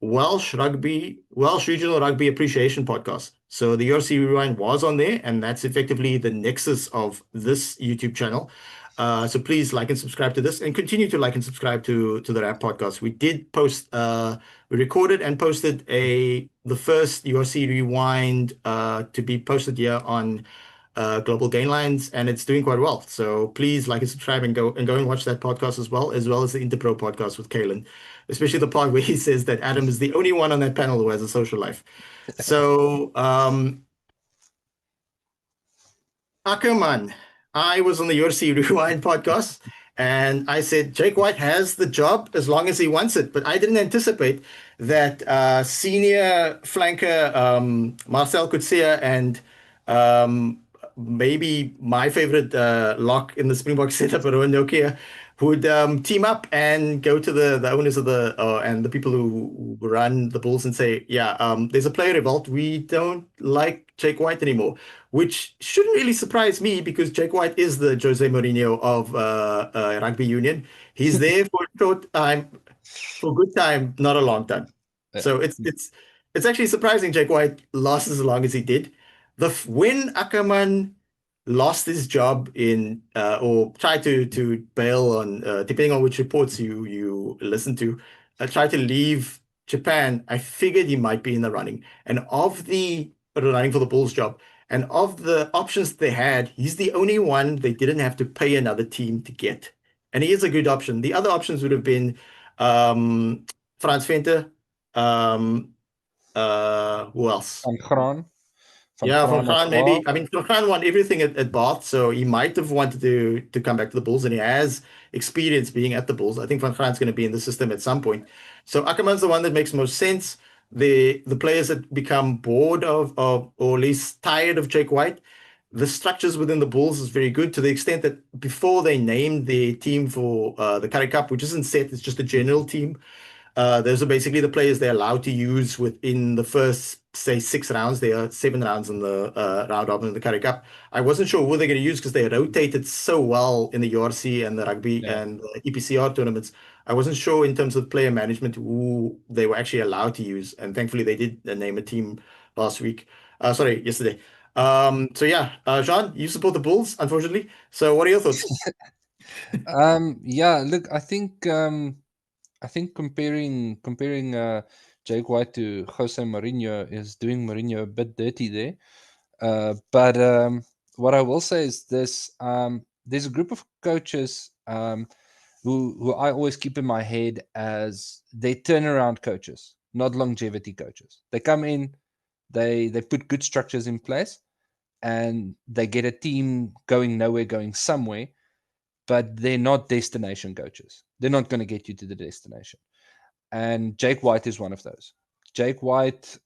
Welsh Regional Rugby Appreciation Podcast. So the URC Rewind was on there, and that's effectively the nexus of this YouTube channel. So please like and subscribe to this, and continue to like and subscribe to the Rap Podcast. We did post, we recorded and posted the first URC Rewind to be posted here on Global Gainlines, and it's doing quite well. So please like and subscribe and go and watch that podcast as well as the Interpro podcast with Kalen, especially the part where he says that Adam is the only one on that panel who has a social life. So Akermann, I was on the URC Rewind podcast, and I said Jake White has the job as long as he wants it. But I didn't anticipate that senior flanker Marcel Coetzee and um, maybe my favorite lock in the Springbok setup, Rowan Nokia, would team up and go to the owners of the and the people who run the Bulls and say, yeah, there's a player revolt. We don't like Jake White anymore, which shouldn't really surprise me because Jake White is the Jose Mourinho of rugby union. He's there for a short time, for a good time, not a long time. So it's actually surprising Jake White lasts as long as he did. When Akermann lost his job in or tried to bail on depending on which reports you listen to, tried to leave Japan, I figured he might be in the running. And of the running for the Bulls job, and of the options they had, he's the only one they didn't have to pay another team to get. And he is a good option. The other options would have been Frans Venter, um, who else? Van Graan. Yeah, Van As Gaal maybe. well. I mean, Van Gaal won everything at Bath, so he might have wanted to come back to the Bulls, and he has experience being at the Bulls. I think Van Gaal's going to be in the system at some point. So Ackermann's the one that makes most sense. The players that become bored of or at least tired of Jake White, the structures within the Bulls is very good to the extent that before they named the team for the Currie Cup, which isn't set, it's just a general team. Those are basically the players they're allowed to use within the first, say, 6 rounds. There are 7 rounds in the round robin in the Currie Cup. I wasn't sure who they're going to use because they rotated so well in the URC and the rugby Yeah. and the EPCR tournaments. I wasn't sure in terms of player management who they were actually allowed to use. And thankfully, they did name a team last week. Sorry, yesterday. So yeah, Jean, you support the Bulls, unfortunately. So what are your thoughts? Yeah, look, I think comparing Jake White to Jose Mourinho is doing Mourinho a bit dirty there. But what I will say is this: there's a group of coaches who I always keep in my head as they turnaround coaches, not longevity coaches. They come in, they put good structures in place, and they get a team going nowhere, going somewhere. But they're not destination coaches. They're not going to get you to the destination. And Jake White is one of those. Jake White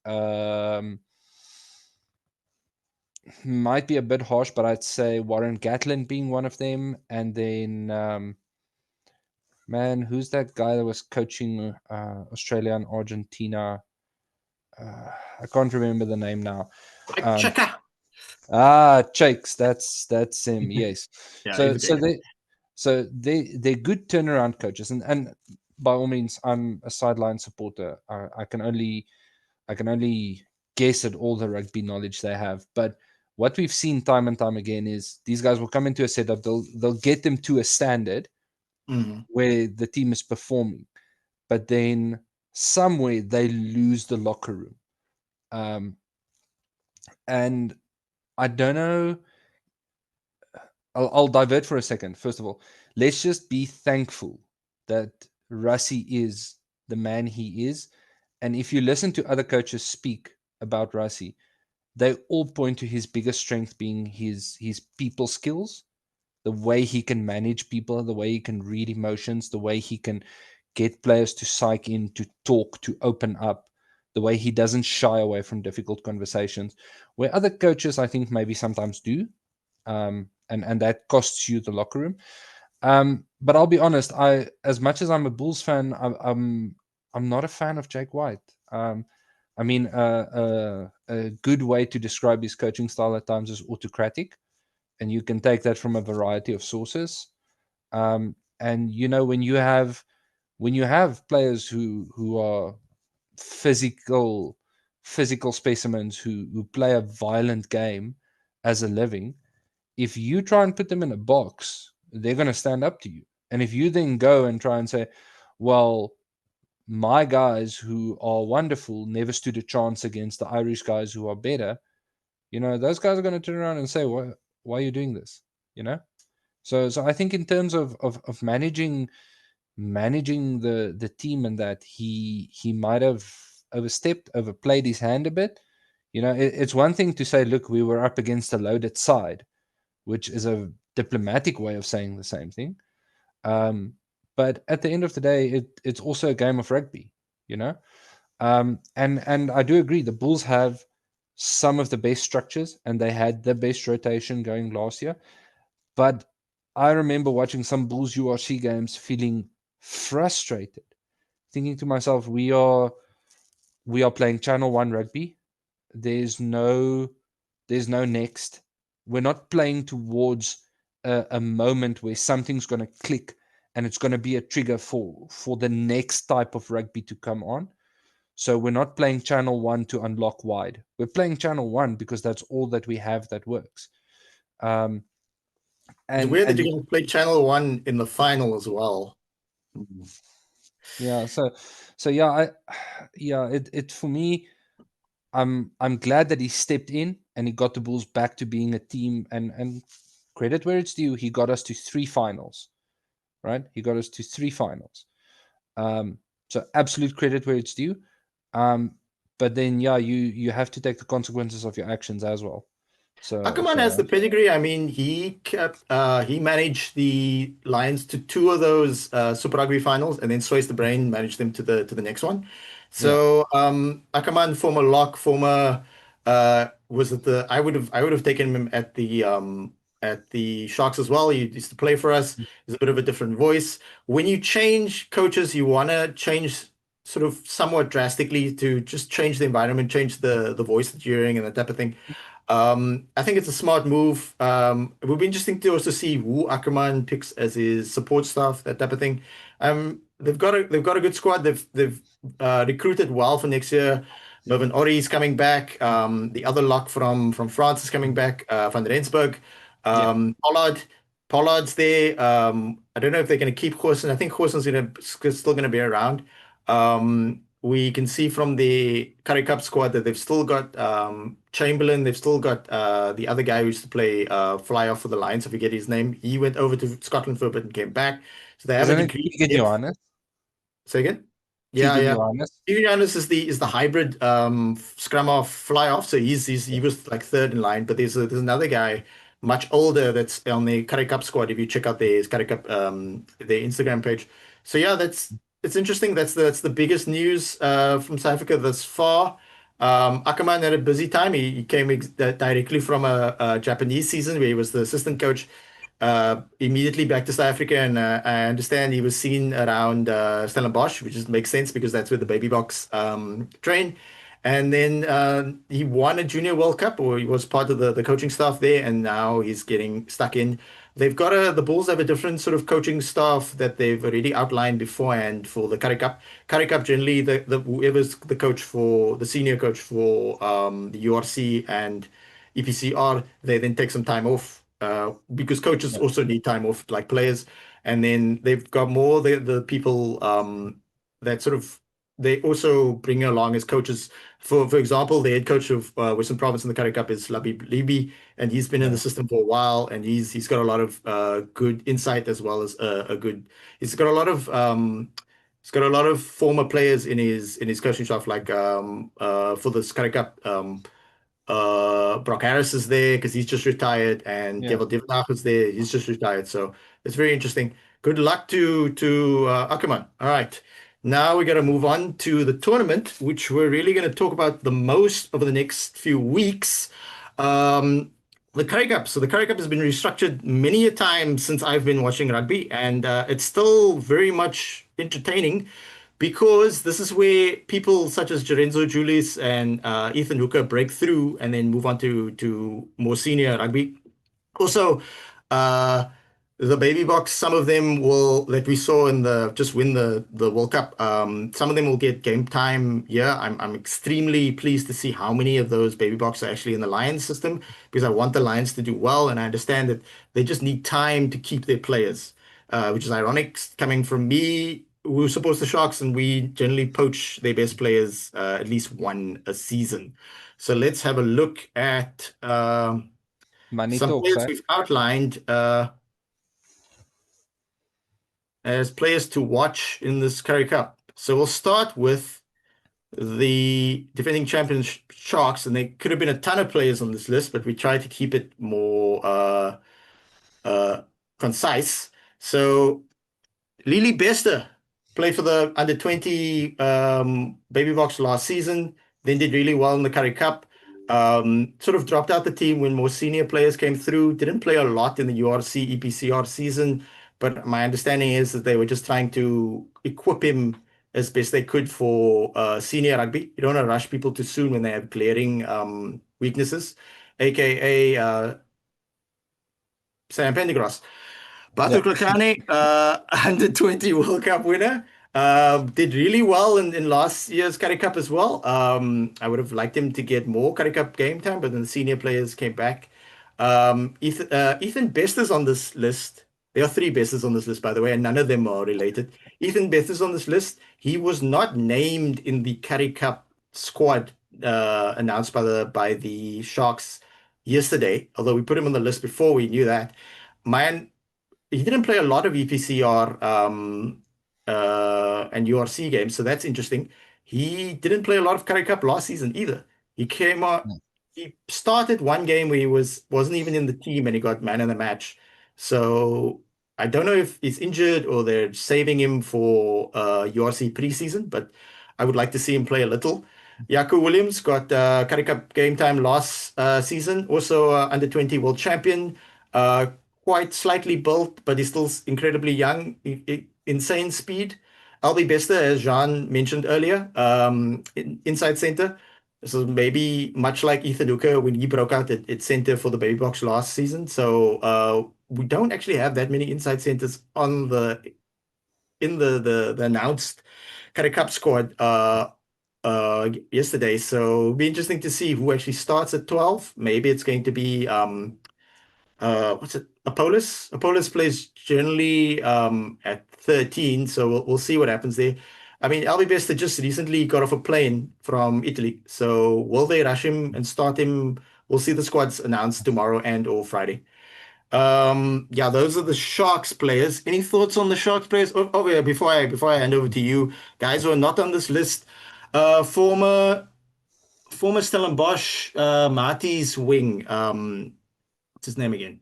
might be a bit harsh, but I'd say Warren Gatlin being one of them. And then, man, who's that guy that was coaching Australia and Argentina? I can't remember the name now. Like Chaka. Chakes. That's him. Yes. Yeah, So he's great. they're good turnaround coaches, and by all means, I'm a sideline supporter. I can only guess at all the rugby knowledge they have, but what we've seen time and time again is these guys will come into a setup, they'll get them to a standard where the team is performing, but then somewhere they lose the locker room. And I don't know. I'll divert for a second. First of all, let's just be thankful that Rassie is the man he is. And if you listen to other coaches speak about Rassie, they all point to his biggest strength being his people skills, the way he can manage people, the way he can read emotions, the way he can get players to psych in, to talk, to open up, the way he doesn't shy away from difficult conversations, where other coaches, I think, maybe sometimes do. And that costs you the locker room. But I'll be honest, as much as I'm a Bulls fan, I'm not a fan of Jake White. I mean, a good way to describe his coaching style at times is autocratic, and you can take that from a variety of sources. And when you have players who are physical physical specimens who play a violent game as a living, if you try and put them in a box, they're going to stand up to you. And if you then go and try and say, well, my guys who are wonderful never stood a chance against the Irish guys who are better, those guys are going to turn around and say, why are you doing this? So I think in terms of managing the team, and that he might have overplayed his hand a bit. It's one thing to say, look, we were up against a loaded side, which is a diplomatic way of saying the same thing. But at the end of the day, it's also a game of rugby, you know. And I do agree, the Bulls have some of the best structures, and they had the best rotation going last year. But I remember watching some Bulls URC games, feeling frustrated, thinking to myself, we are playing Channel One rugby. There's no next. We're not playing towards a moment where something's going to click and it's going to be a trigger for the next type of rugby to come on. So we're not playing Channel One to unlock wide. We're playing Channel One because that's all that we have that works. Um, It's and weird that and you're going to play Channel 1 in the final as well. yeah, so yeah, it for me, I'm glad that he stepped in and he got the Bulls back to being a team, and credit where it's due, he got us to 3 finals, right? He got us to 3 finals. So absolute credit where it's due. But then yeah, you have to take the consequences of your actions as well. Akermann has the pedigree. I mean, he managed the Lions to two of those Super Rugby finals, and then Sois the Brain managed them to the next one. Yeah, So Akermann, former lock, former was it the I would have taken him at the Sharks as well. He used to play for us. He's a bit of a different voice. When you change coaches, you want to change sort of somewhat drastically to just change the environment, change the voice that you're hearing and that type of thing. I think it's a smart move. It would be interesting to also see who Akermann picks as his support staff, that type of thing. They've got a good squad. They've recruited well for next year. Mervyn Ori is coming back. The other lock from France is coming back. Van der Rensburg. yeah. Pollard's there. I don't know if they're going to keep Goosen. I think Goosen's still going to be around. We can see from the Currie Cup squad that they've still got Chamberlain. They've still got the other guy who used to play fly off for the Lions. I forget his name. He went over to Scotland for a bit and came back. So they have a Isn't it degree Keegan in depth. Johannes? Say again? Yeah, Keegan yeah. Johannes? Irianis is the hybrid scrum off fly off. So he was like third in line, but there's another guy much older that's on the Currie Cup squad. If you check out their Currie Cup their Instagram page. So yeah, it's interesting. That's the biggest news from South Africa thus far. Akermann had a busy time. He came directly from a Japanese season where he was the assistant coach immediately back to South Africa, and I understand he was seen around Stellenbosch, which just makes sense because that's where the baby Boks train. And then he won a Junior World Cup, or he was part of the coaching staff there, and now he's getting stuck in. The Bulls have a different sort of coaching staff that they've already outlined beforehand for the Currie Cup. Currie Cup generally, the whoever's the coach for the senior coach for the URC and EPCR, they then take some time off because coaches Yeah, also need time off, like players. And then they've got more the people that sort of they also bring along as coaches. For example, the head coach of Western Province in the Currie Cup is Labib Libi, and he's been in the yeah, system for a while, and he's got a lot of good insight as well as a good. He's got a lot of former players in his coaching staff, like for the Currie Cup. Brock Harris is there because he's just retired, and Yeah. Devil Divnach is there. He's just retired. So it's very interesting. Good luck to Akermann. All right. Now we got to move on to the tournament, which we're really going to talk about the most over the next few weeks. Um, the Currie Cup. So the Currie Cup has been restructured many a time since I've been watching rugby, and it's still very much entertaining because this is where people such as Lorenzo Julius and Ethan Hooker break through and then move on to more senior rugby. Also, uh, the baby box, some of them will, that we saw in the just win the World Cup. Some of them will get game time. Yeah, I'm extremely pleased to see how many of those baby box are actually in the Lions system because I want the Lions to do well, and I understand that they just need time to keep their players, which is ironic coming from me who supports the Sharks, and we generally poach their best players at least one a season. So let's have a look at. Money Some talks, players eh? we've outlined as players to watch in this Currie Cup. So we'll start with the defending champions Sharks, and there could have been a ton of players on this list, but we tried to keep it more uh, concise. So Lily Bester played for the under 20 Baby Box last season, then did really well in the Currie Cup. Sort of dropped out the team when more senior players came through. Didn't play a lot in the URC EPCR season, but my understanding is that they were just trying to equip him as best they could for senior rugby. You don't want to rush people too soon when they have glaring weaknesses, aka Sam Pendergrass. Yeah. Batu Klakane, under 20 World Cup winner, did really well in last year's Currie Cup as well. I would have liked him to get more Currie Cup game time, but then the senior players came back. Ethan Best is on this list. There are three Bestes on this list, by the way, and none of them are related. Ethan Best is on this list. He was not named in the Currie Cup squad announced by the Sharks yesterday, although we put him on the list before we knew that. Man, he didn't play a lot of EPCR and URC games, so that's interesting. He didn't play a lot of Currie Cup last season either. He came out, he started one game where he wasn't even in the team and he got man of the match. So I don't know if he's injured or they're saving him for URC preseason, but I would like to see him play a little. Yaku Williams got Currie Cup game time last season, also under 20 world champion. Uh, Quite slightly built, but he's still incredibly young, insane speed. Albie Bester, as Jean mentioned earlier, inside center. So maybe much like Ethan Hooker when he broke out at center for the Baby Box last season. So we don't actually have that many inside centers on the announced Currie Cup squad yesterday. So it'll be interesting to see who actually starts at 12. Maybe it's going to be what's it? Apollos. Apollos plays generally at 13, so we'll see what happens there. I mean, Albi Besta just recently got off a plane from Italy, so will they rush him and start him? We'll see the squads announced tomorrow and or Friday. Yeah, those are the Sharks players. Any thoughts on the Sharks players? Oh yeah, before I hand over to you, guys who are not on this list, former Stellenbosch Marty's wing. What's his name again?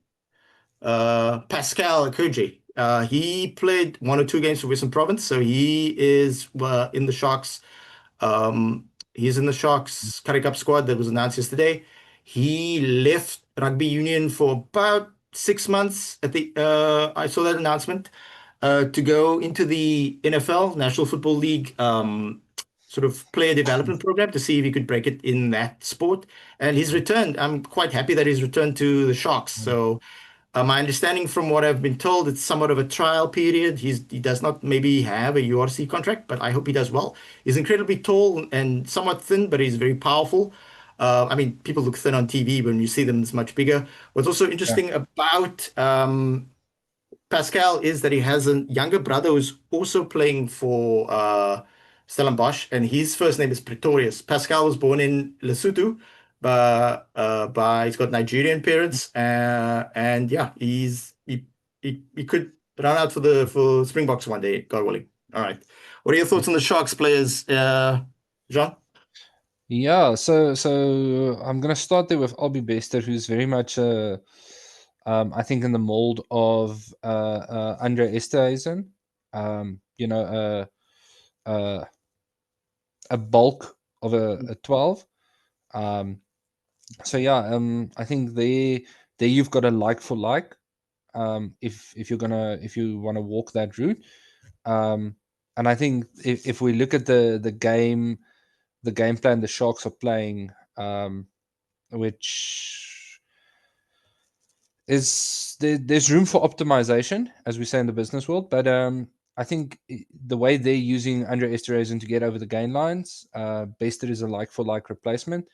Pascal Akurji. He played one or two games for Western Province, so he is in the Sharks. He's in the Sharks Currie Cup squad that was announced yesterday. He left rugby union for about 6 months at the. I saw that announcement to go into the NFL, National Football League, sort of player development program to see if he could break it in that sport. And he's returned. I'm quite happy that he's returned to the Sharks. So my understanding from what I've been told, it's somewhat of a trial period. He does not maybe have a URC contract, but I hope he does well. He's incredibly tall and somewhat thin, but he's very powerful. I mean, people look thin on TV when you see them it's much bigger. What's also Yeah. interesting about Pascal is that he has a younger brother who's also playing for Stellenbosch, and his first name is Pretorius. Pascal was born in Lesotho, but he's got Nigerian parents, and yeah, he could run out for Springboks one day, God willing. All right, what are your thoughts on the Sharks players, Jean? Yeah, so I'm gonna start there with Albie Bester, who's very much I think in the mold of Andre Esterhuizen. You know, uh, a bulk of a 12. Um, so yeah, I think there you've got a like for like. If you want to walk that route, um, and I think if we look at the game plan the Sharks are playing, which is there's room for optimization, as we say in the business world. But I think the way they're using Andre Esterhuizen to get over the gain lines, Bester is a like for like replacement.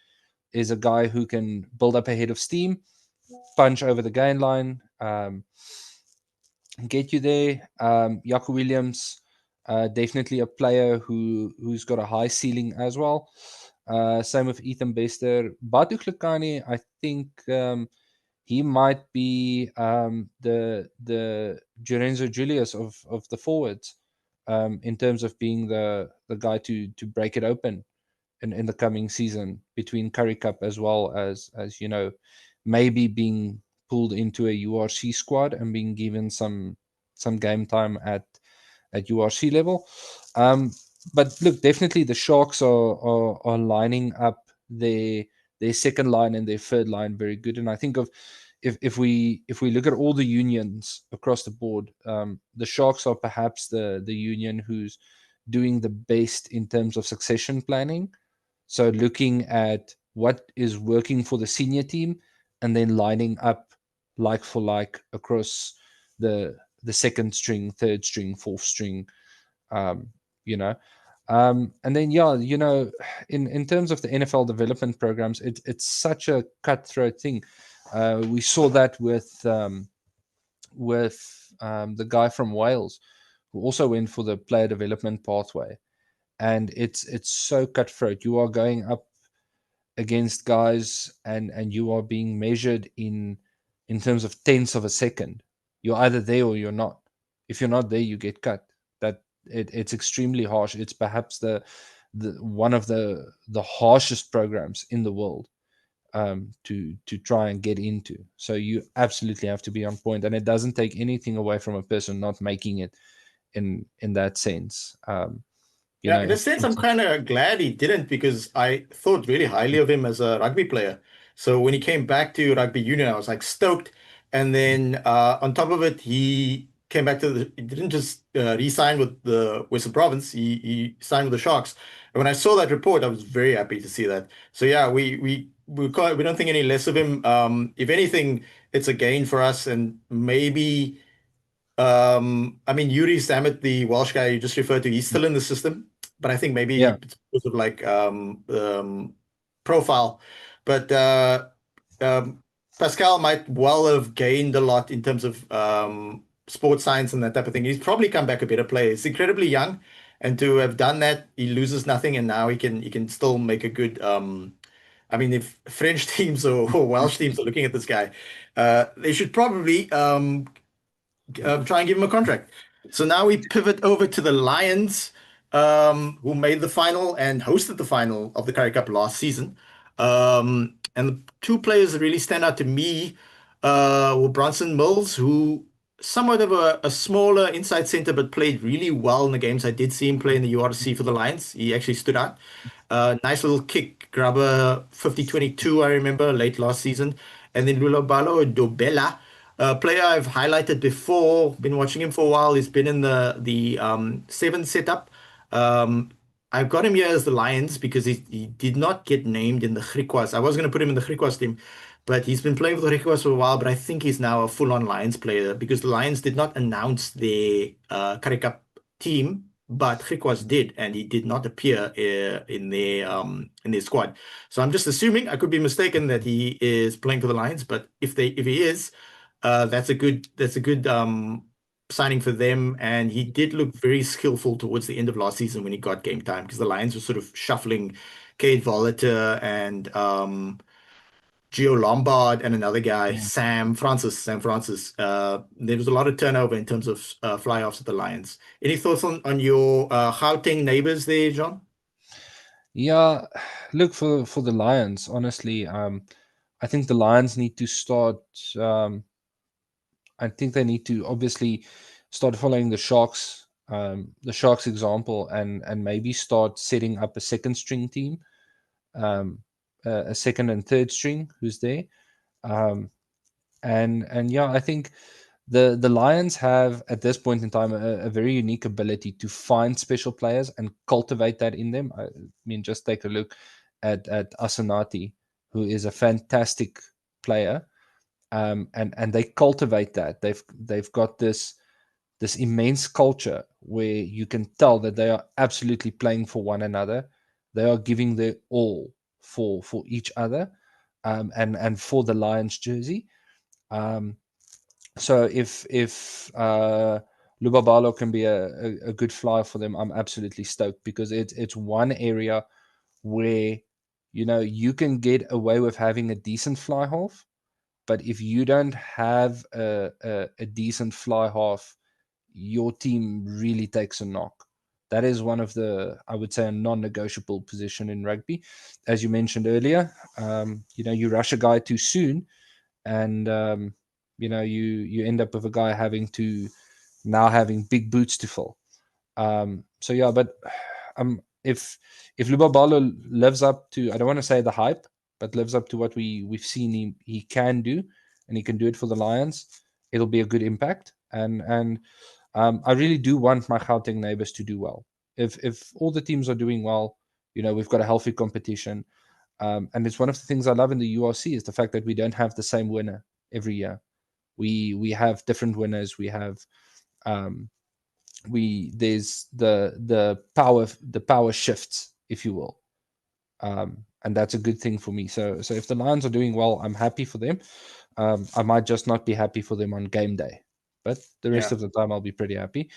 Is a guy who can build up a head of steam, punch over the gain line, get you there. Jaco Williams, definitely a player who's got a high ceiling as well. Same with Ethan Bester. Batu Klekani, I think he might be the Lorenzo Julius of the forwards, in terms of being the guy to break it open in the coming season between Currie Cup as well as maybe being pulled into a URC squad and being given some game time at URC level. Um, but look, definitely the Sharks are lining up their second line and their third line very good. And I think of if we look at all the unions across the board, the Sharks are perhaps the union who's doing the best in terms of succession planning. So looking at what is working for the senior team and then lining up like for like across the second string, third string, fourth string, um, you know. And then yeah, in terms of the NFL development programs, it's such a cutthroat thing. We saw that with the guy from Wales who also went for the player development pathway, and it's so cutthroat. You are going up against guys and you are being measured in terms of tenths of a second. You're either there or you're not. If you're not there, you get cut. It's extremely harsh. It's perhaps the one of the harshest programs in the world, to try and get into. So you absolutely have to be on point, and it doesn't take anything away from a person not making it in that sense. You Yeah, know, in a sense, I'm kind of glad he didn't because I thought really highly of him as a rugby player. So when he came back to rugby union, I was like stoked. And then on top of it, he came back to he didn't just re-sign with the Western Province. He signed with the Sharks. And when I saw that report, I was very happy to see that. So yeah, we don't think any less of him. If anything, it's a gain for us, and maybe. I mean, Yuri Sammet, the Welsh guy you just referred to, he's still in the system, but I think maybe yeah, it's because of like profile. But um, Pascal might well have gained a lot in terms of sports science and that type of thing. He's probably come back a better player. He's incredibly young, and to have done that, he loses nothing, and now he can still make a good. I mean, if French teams or Welsh teams are looking at this guy, they should probably try and give him a contract. So now we pivot over to the Lions, who made the final and hosted the final of the Currie Cup last season. And the two players that really stand out to me were Bronson Mills, who somewhat of a smaller inside center, but played really well in the games. I did see him play in the URC for the Lions. He actually stood out. Nice little kick grabber, 50-22, I remember, late last season. And then Lulabalo Dobela, a player I've highlighted before, been watching him for a while. He's been in the seven setup. Um, I've got him here as the Lions because he did not get named in the Griquas. I was going to put him in the Griquas team, but he's been playing for the Griquas for a while. But I think he's now a full-on Lions player because the Lions did not announce their Currie Cup team, but Griquas did, and he did not appear in their squad. So I'm just assuming, I could be mistaken, that he is playing for the Lions. But if he is, that's a good signing for them. And he did look very skillful towards the end of last season when he got game time because the Lions were sort of shuffling Cade Voliter and Gio Lombard and another guy, yeah. Sam Francis. There was a lot of turnover in terms of fly offs at the Lions. Any thoughts on your Gauteng neighbors there, John? Yeah, look for the Lions. Honestly, I think the Lions need to start. Um, I think they need to obviously start following the Sharks example, and maybe start setting up a second string team, a second and third string who's there. Um, and yeah, I think the Lions have at this point in time a very unique ability to find special players and cultivate that in them. I mean, just take a look at Asenati, who is a fantastic player, and they cultivate that. They've got this immense culture where you can tell that they are absolutely playing for one another. They are giving their all for each other, and for the Lions jersey. Um, so if Lubabalo can be a good flyer for them, I'm absolutely stoked, because it's one area where you can get away with having a decent fly half, but if you don't have a decent fly half, your team really takes a knock. That is one of the, I would say, a non-negotiable position in rugby. As you mentioned earlier, you rush a guy too soon, and you end up with a guy having big boots to fill. So yeah, but if Lubabalo lives up to, I don't want to say the hype, but lives up to what we've seen he can do, and he can do it for the Lions, it'll be a good impact. And I really do want my Gauteng neighbors to do well. If all the teams are doing well, we've got a healthy competition. And it's one of the things I love in the URC is the fact that we don't have the same winner every year. We have different winners. We have um, we there's the power shifts, if you will, and that's a good thing for me. So if the Lions are doing well, I'm happy for them. I might just not be happy for them on game day, but the rest Yeah. of the time I'll be pretty happy.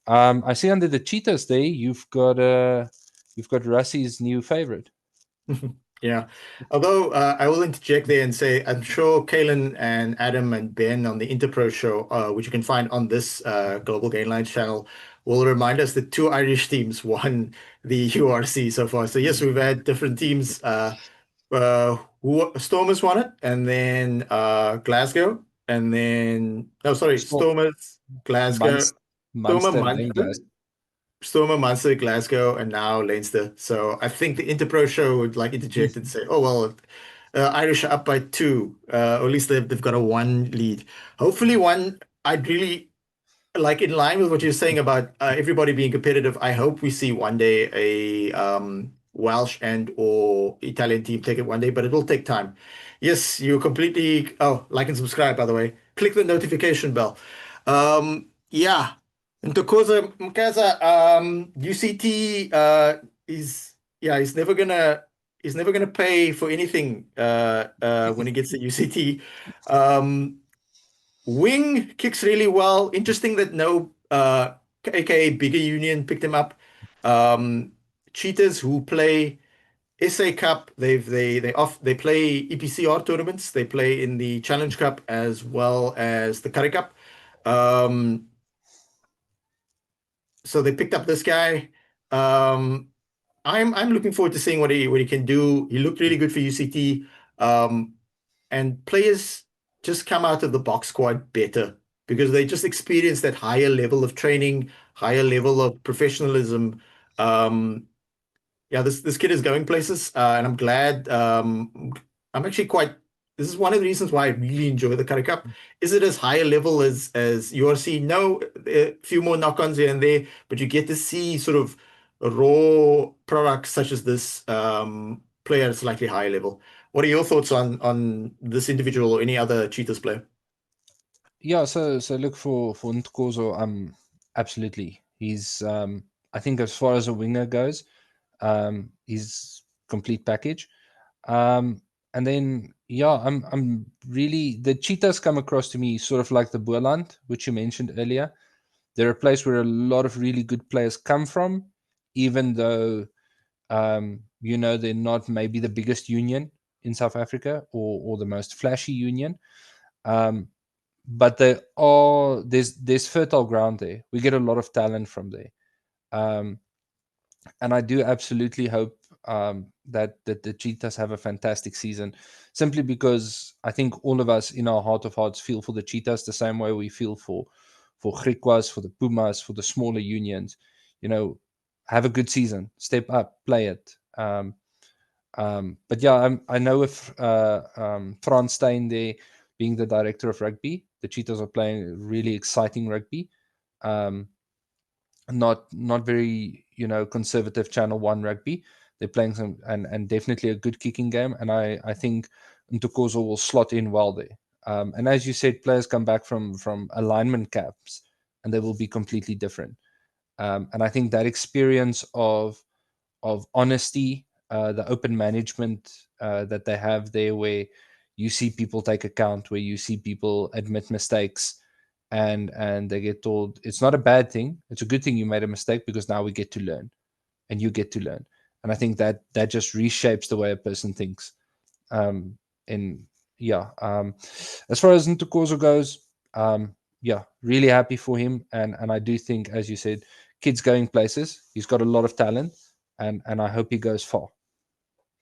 I see under the Cheetahs there you've got Rassie's new favorite. Yeah. Although I will interject there and say I'm sure Kalen and Adam and Ben on the Interpro show, which you can find on this Global Gainline channel, will remind us that two Irish teams won the URC so far. So yes, we've had different teams. Who Stormers won it, and then Glasgow, and then no, sorry, Storm, Stormers, Glasgow, Stormer, Munster, then Munster, Glasgow. Stormer, Munster, Glasgow, and now Leinster. So I think the Interpro show would like interject and say, "Oh well, Irish are up by two, or at least they've got a one lead. Hopefully, one. I'd really like in line with what you're saying about everybody being competitive. I hope we see one day a Welsh and or Italian team take it one day, but it will take time. Yes, you completely. Oh, like and subscribe, by the way. Click the notification bell. Yeah. Ntokoza Mkaza, UCT is yeah, he's never gonna pay for anything when he gets to UCT. Um, Wing kicks really well. Interesting that no aka Bigger Union picked him up. Cheetahs who play SA Cup, they play EPCR tournaments. They play in the Challenge Cup as well as the Currie Cup. Um, so they picked up this guy. Um, I'm looking forward to seeing what he can do. He looked really good for UCT. Um, and players just come out of the box quite better because they just experience that higher level of training, higher level of professionalism. Um, yeah, this kid is going places, and I'm glad. I'm actually quite. This is one of the reasons why I really enjoy the Currie Cup. Is it as high a level as URC? No, a few more knock-ons here and there, but you get to see sort of raw products such as this play at a slightly higher level. What are your thoughts on this individual or any other Cheetahs player? Yeah, so look for Nkozo, absolutely. He's I think as far as a winger goes, he's complete package. And then yeah, I'm really, the Cheetahs come across to me sort of like the Boerland, which you mentioned earlier. They're a place where a lot of really good players come from, even though they're not maybe the biggest union in South Africa, or the most flashy union. Um, but there's fertile ground there. We get a lot of talent from there. Um, and I do absolutely hope that the Cheetahs have a fantastic season, simply because I think all of us in our heart of hearts feel for the Cheetahs the same way we feel for Griquas, for the Pumas, for the smaller unions. Have a good season, step up, play it. But yeah, I know if Frans Steyn there being the director of rugby, the Cheetahs are playing really exciting rugby. Not very conservative Channel 1 rugby. They're playing some and definitely a good kicking game, and I think Ntokozo will slot in well there. And as you said, players come back from alignment camps and they will be completely different. And I think that experience of honesty, the open management that they have there, where you see people take account, where you see people admit mistakes, and they get told it's not a bad thing, it's a good thing you made a mistake, because now we get to learn, and you get to learn. And I think that just reshapes the way a person thinks. And yeah, as far as Ntokozo goes, yeah, really happy for him, and I do think, as you said, kids going places. He's got a lot of talent, and I hope he goes far.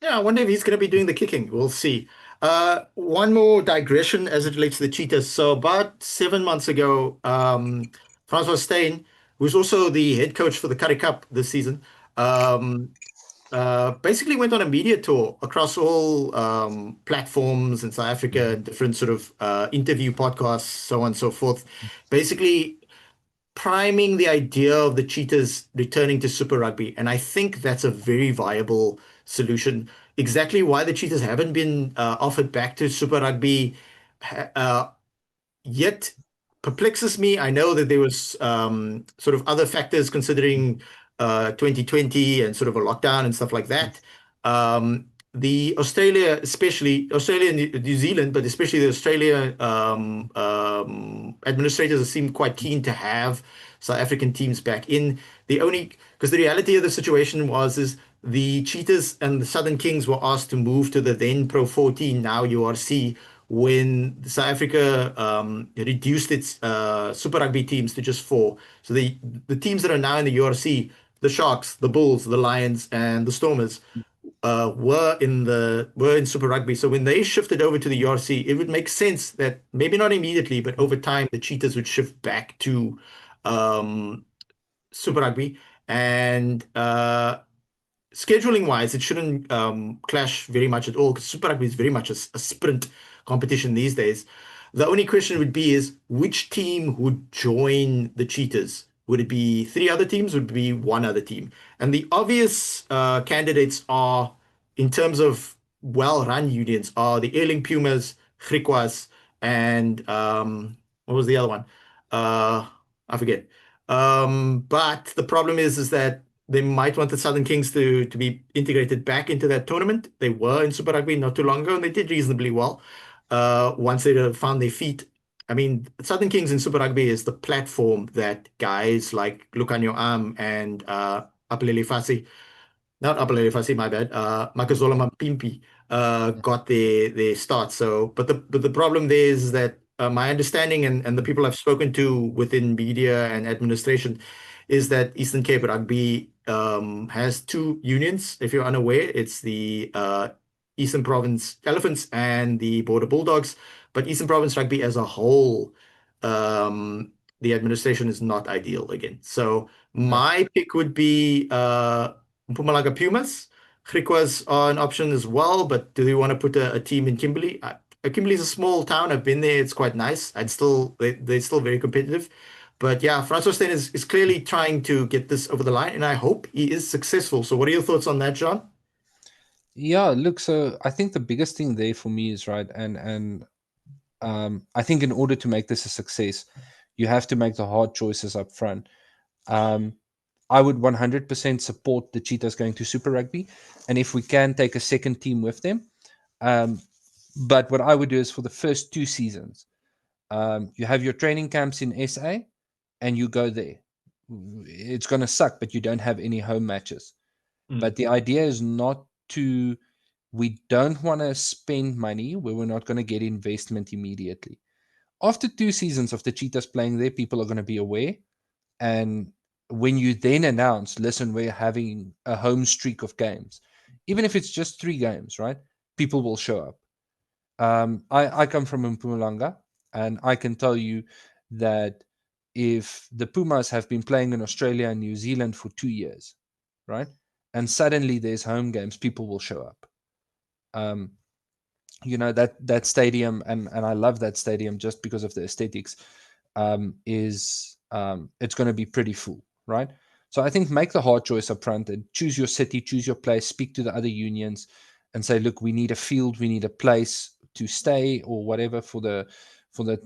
Yeah, I wonder if he's going to be doing the kicking. We'll see. One more digression as it relates to the Cheetahs. So about 7 months ago, Francois Steyn, who's also the head coach for the Currie Cup this season, um, basically went on a media tour across all platforms in South Africa, Mhm. and different sort of interview podcasts, so on and so forth. Basically priming the idea of the Cheetahs returning to Super Rugby. And I think that's a very viable solution. Exactly why the Cheetahs haven't been offered back to Super Rugby uh, yet perplexes me. I know that there was sort of other factors considering 2020 and sort of a lockdown and stuff like that. The Australia, especially Australia and New Zealand, but especially the Australia administrators seem quite keen to have South African teams back in. The only because the reality of the situation is the Cheetahs and the Southern Kings were asked to move to the then Pro 14, now URC, when South Africa reduced its Super Rugby teams to just four. So the teams that are now in the URC, the Sharks, the Bulls, the Lions, and the Stormers, were in Super Rugby. So when they shifted over to the URC, it would make sense that maybe not immediately, but over time, the Cheetahs would shift back to um, Super Rugby. And scheduling wise, it shouldn't clash very much at all, because Super Rugby is very much a sprint competition these days. The only question would be is which team would join the Cheetahs? Would it be three other teams? Would it be one other team? And the obvious candidates are, in terms of well-run unions, are the Ailing Pumas, Griquas, and what was the other one? I forget. But the problem is that they might want the Southern Kings to be integrated back into that tournament. They were in Super Rugby not too long ago, and they did reasonably well once they found their feet. I mean, Southern Kings in Super Rugby is the platform that guys like Lucanio Am and Apelele Fassi, not Apelele Fassi, my bad, Makazola Mampimpi got their start. So, but the problem there is that my understanding and the people I've spoken to within media and administration is that Eastern Cape Rugby has two unions. If you're unaware, it's the Eastern Province Elephants and the Border Bulldogs. But Eastern Province Rugby as a whole, the administration is not ideal again. So Yeah. my pick would be Mpumalanga Pumas. Griquas are an option as well, but do they want to put a team in Kimberley? Kimberley is a small town. I've been there. It's quite nice. They're still very competitive. But yeah, Francois Steyn is clearly trying to get this over the line, and I hope he is successful. So what are your thoughts on that, John? Yeah, look, so I think the biggest thing there for me is, right, and I think in order to make this a success, you have to make the hard choices up front. Um, I would 100% support the Cheetahs going to Super Rugby, and if we can take a second team with them. Um, but what I would do is, for the first 2 seasons, you have your training camps in SA, and you go there. It's going to suck, but you don't have any home matches. Mm. But the idea is not to, we don't want to spend money where we're not going to get investment immediately. After 2 seasons of the Cheetahs playing there, people are going to be aware. And when you then announce, listen, we're having a home streak of games, even if it's just 3 games, right? People will show up. I come from Mpumalanga, and I can tell you that if the Pumas have been playing in Australia and New Zealand for 2 years, right, and suddenly there's home games, people will show up. Um, that stadium, and I love that stadium just because of the aesthetics. Is It's going to be pretty full, right? So I think make the hard choice up front and choose your city, choose your place, speak to the other unions, and say, look, we need a field, we need a place to stay or whatever for the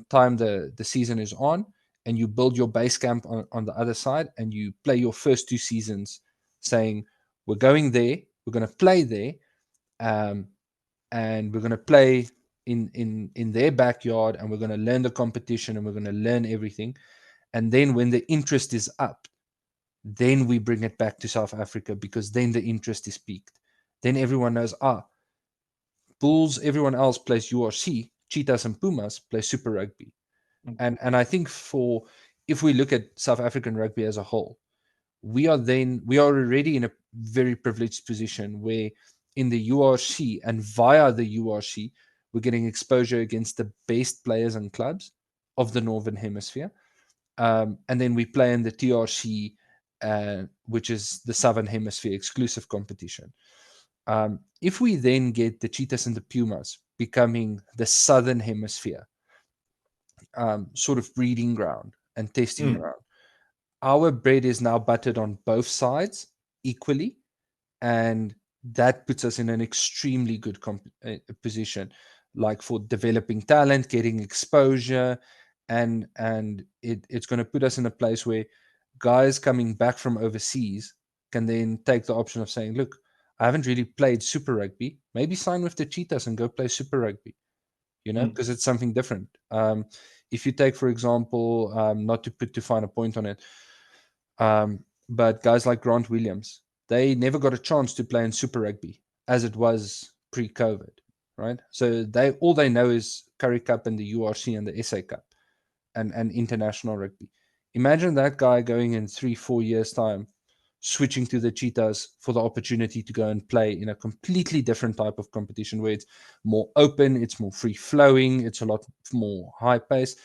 time the season is on, and you build your base camp on the other side, and you play your first 2 seasons, saying we're going there, we're going to play there. And we're going to play in their backyard, and we're going to learn the competition, and we're going to learn everything. And then when the interest is up, then we bring it back to South Africa, because then the interest is peaked. Then everyone knows, Bulls, everyone else plays URC, Cheetahs and Pumas play Super Rugby. And I think if we look at South African rugby as a whole, we are already in a very privileged position where in the URC and via the URC, we're getting exposure against the best players and clubs of the Northern Hemisphere. And then we play in the TRC, which is the Southern Hemisphere exclusive competition. If we then get the Cheetahs and the Pumas becoming the Southern Hemisphere sort of breeding ground and testing ground, our bread is now buttered on both sides equally, and that puts us in an extremely good position, like for developing talent, getting exposure, and it's going to put us in a place where guys coming back from overseas can then take the option of saying, look, I haven't really played Super Rugby, maybe sign with the Cheetahs and go play Super Rugby, because it's something different. If you take, for example, not to put too fine a point on it, but guys like Grant Williams, they never got a chance to play in Super Rugby as it was pre-COVID, right? So all they know is Currie Cup and the URC and the SA Cup and international rugby. Imagine that guy going in 3-4 years' time, switching to the Cheetahs for the opportunity to go and play in a completely different type of competition where it's more open, it's more free-flowing, it's a lot more high-paced.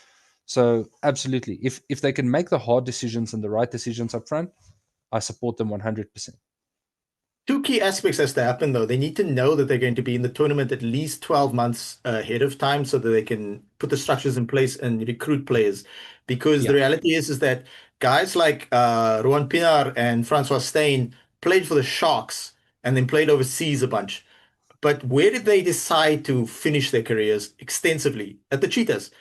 So absolutely, if they can make the hard decisions and the right decisions up front, I support them 100%. Two key aspects has to happen, though. They need to know that they're going to be in the tournament at least 12 months ahead of time so that they can put the structures in place and recruit players. Because the reality is that guys like Rowan Pinar and Francois Steyn played for the Sharks and then played overseas a bunch. But where did they decide to finish their careers extensively? At the Cheetahs.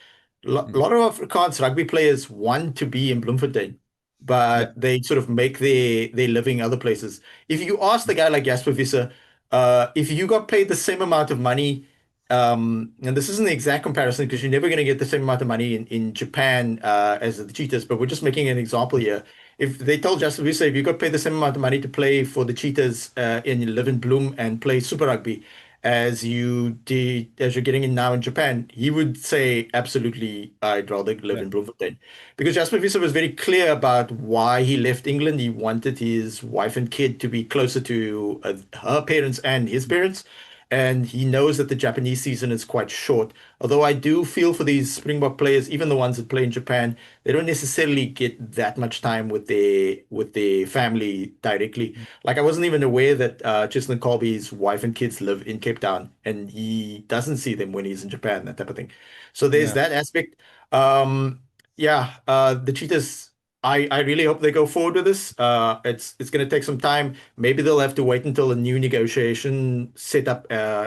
A lot of Afrikaans rugby players want to be in Bloemfontein, but they sort of make their living other places. If you ask the guy like Jasper Visser, if you got paid the same amount of money, and this isn't the exact comparison because you're never going to get the same amount of money in Japan as the Cheetahs, but we're just making an example here. If they told Jasper Visser, if you got paid the same amount of money to play for the Cheetahs and you live in Bloem and play Super Rugby, as you're getting in now in Japan, he would say absolutely I'd rather live in Bloemfontein. Because Jasper Visser was very clear about why he left England. He wanted his wife and kid to be closer to her parents and his parents. And he knows that the Japanese season is quite short. Although I do feel for these Springbok players, even the ones that play in Japan, they don't necessarily get that much time with their family directly. Like I wasn't even aware that Cheslin Colby's wife and kids live in Cape Town, and he doesn't see them when he's in Japan, that type of thing. So there's that aspect. Um, the Cheetahs. I really hope they go forward with this. It's going to take some time. Maybe they'll have to wait until a new negotiation set up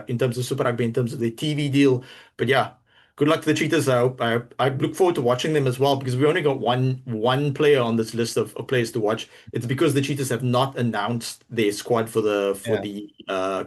in terms of Super Rugby, in terms of the TV deal. But yeah, good luck to the Cheetahs. I look forward to watching them as well because we only got one player on this list of players to watch. It's because the Cheetahs have not announced their squad for the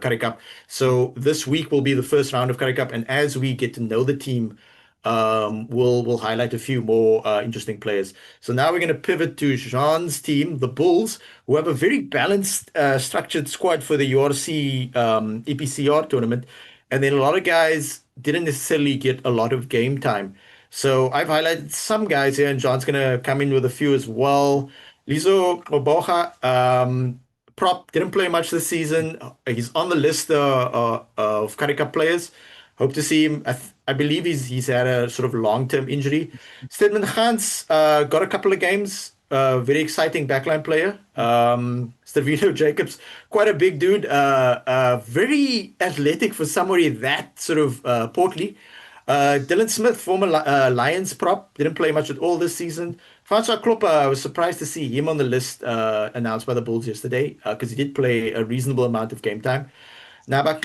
Currie Cup. So this week will be the first round of Currie Cup, and as we get to know the team, we'll highlight a few more interesting players. So now we're going to pivot to Jean's team, the Bulls, who have a very balanced, structured squad for the URC EPCR tournament, and then a lot of guys didn't necessarily get a lot of game time. So I've highlighted some guys here, and John's going to come in with a few as well. Lizo Oboha prop, didn't play much this season. He's on the list of Currie Cup players. Hope to see him. I believe he's had a sort of long-term injury. Stedman Gans got a couple of games. Very exciting backline player. Stavino Jacobs, quite a big dude. Very athletic for somebody that sort of portly. Dylan Smith, former Lions prop, didn't play much at all this season. Francois Klopper, I was surprised to see him on the list announced by the Bulls yesterday because he did play a reasonable amount of game time. Naba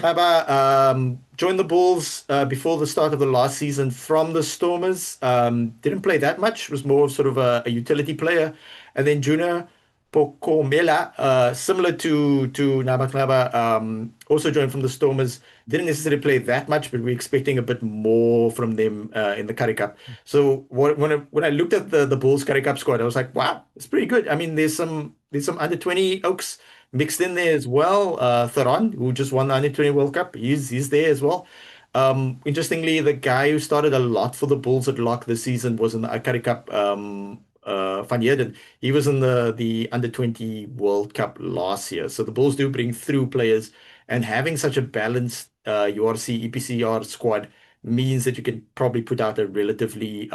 joined the Bulls before the start of the last season from the Stormers. Didn't play that much, was more sort of a utility player. And then Junior Pokomela, similar to Naba, also joined from the Stormers. Didn't necessarily play that much, but we're expecting a bit more from them in the Currie Cup. So when I looked at the Bulls Currie Cup squad, I was like, wow, it's pretty good. I mean, there's some under 20 Oaks mixed in there as well. Theron, who just won the under 20 World Cup, he's there as well. Interestingly, the guy who started a lot for the Bulls at lock this season was in the Currie Cup. Van Heerden. He was in the under 20 World Cup last year. So the Bulls do bring through players, and having such a balanced URC EPCR squad means that you can probably put out a relatively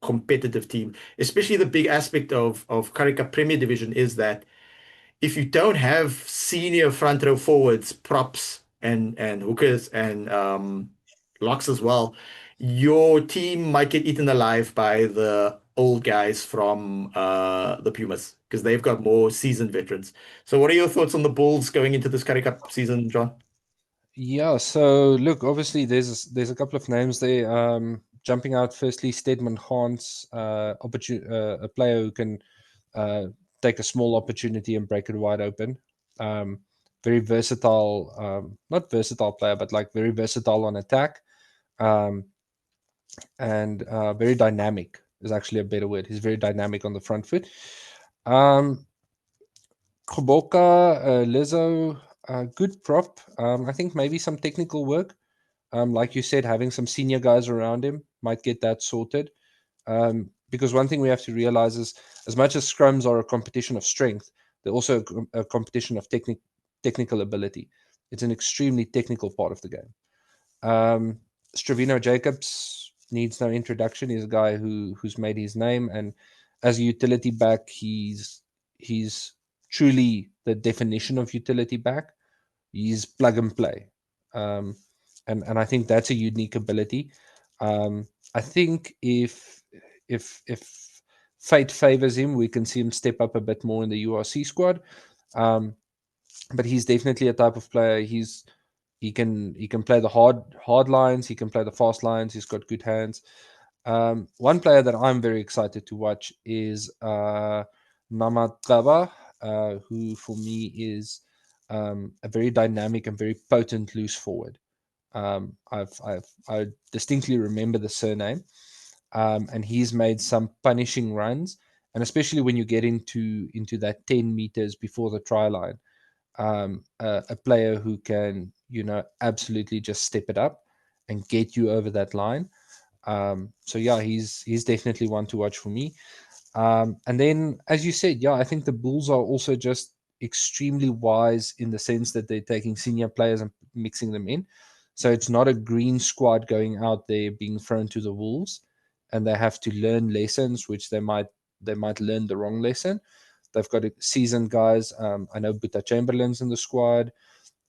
competitive team. Especially the big aspect of Currie Cup Premier Division is that if you don't have senior front row forwards, props and hookers and locks as well, your team might get eaten alive by the old guys from the Pumas because they've got more seasoned veterans. So, what are your thoughts on the Bulls going into this Currie Cup season, John? Yeah, so look, obviously there's a couple of names there. Jumping out firstly, Stedman Hans, a player who can take a small opportunity and break it wide open. Very versatile, not versatile player, but like very versatile on attack, um, and very dynamic is actually a better word. He's very dynamic on the front foot. Um, Gqoboka, Lizzo, good prop. I think maybe some technical work. Like you said, having some senior guys around him might get that sorted. Because one thing we have to realize is, as much as scrums are a competition of strength, they're also a competition of technical ability. It's an extremely technical part of the game. Stravino Jacobs needs no introduction. He's a guy who's made his name, and as a utility back, he's truly the definition of utility back. He's plug and play, and I think that's a unique ability. I think if fate favors him, we can see him step up a bit more in the URC squad. Um, but he's definitely a type of player. He can play the hard lines. He can play the fast lines. He's got good hands. One player that I'm very excited to watch is Namataba, who for me is a very dynamic and very potent loose forward. I distinctly remember the surname, and he's made some punishing runs, and especially when you get into that 10 meters before the try line, a player who can absolutely just step it up and get you over that line. So yeah, he's definitely one to watch for me. And then, as you said, yeah, I think the Bulls are also just extremely wise in the sense that they're taking senior players and mixing them in. So it's not a green squad going out there being thrown to the wolves, and they have to learn lessons, which they might learn the wrong lesson. They've got seasoned guys. I know Buta Chamberlain's in the squad,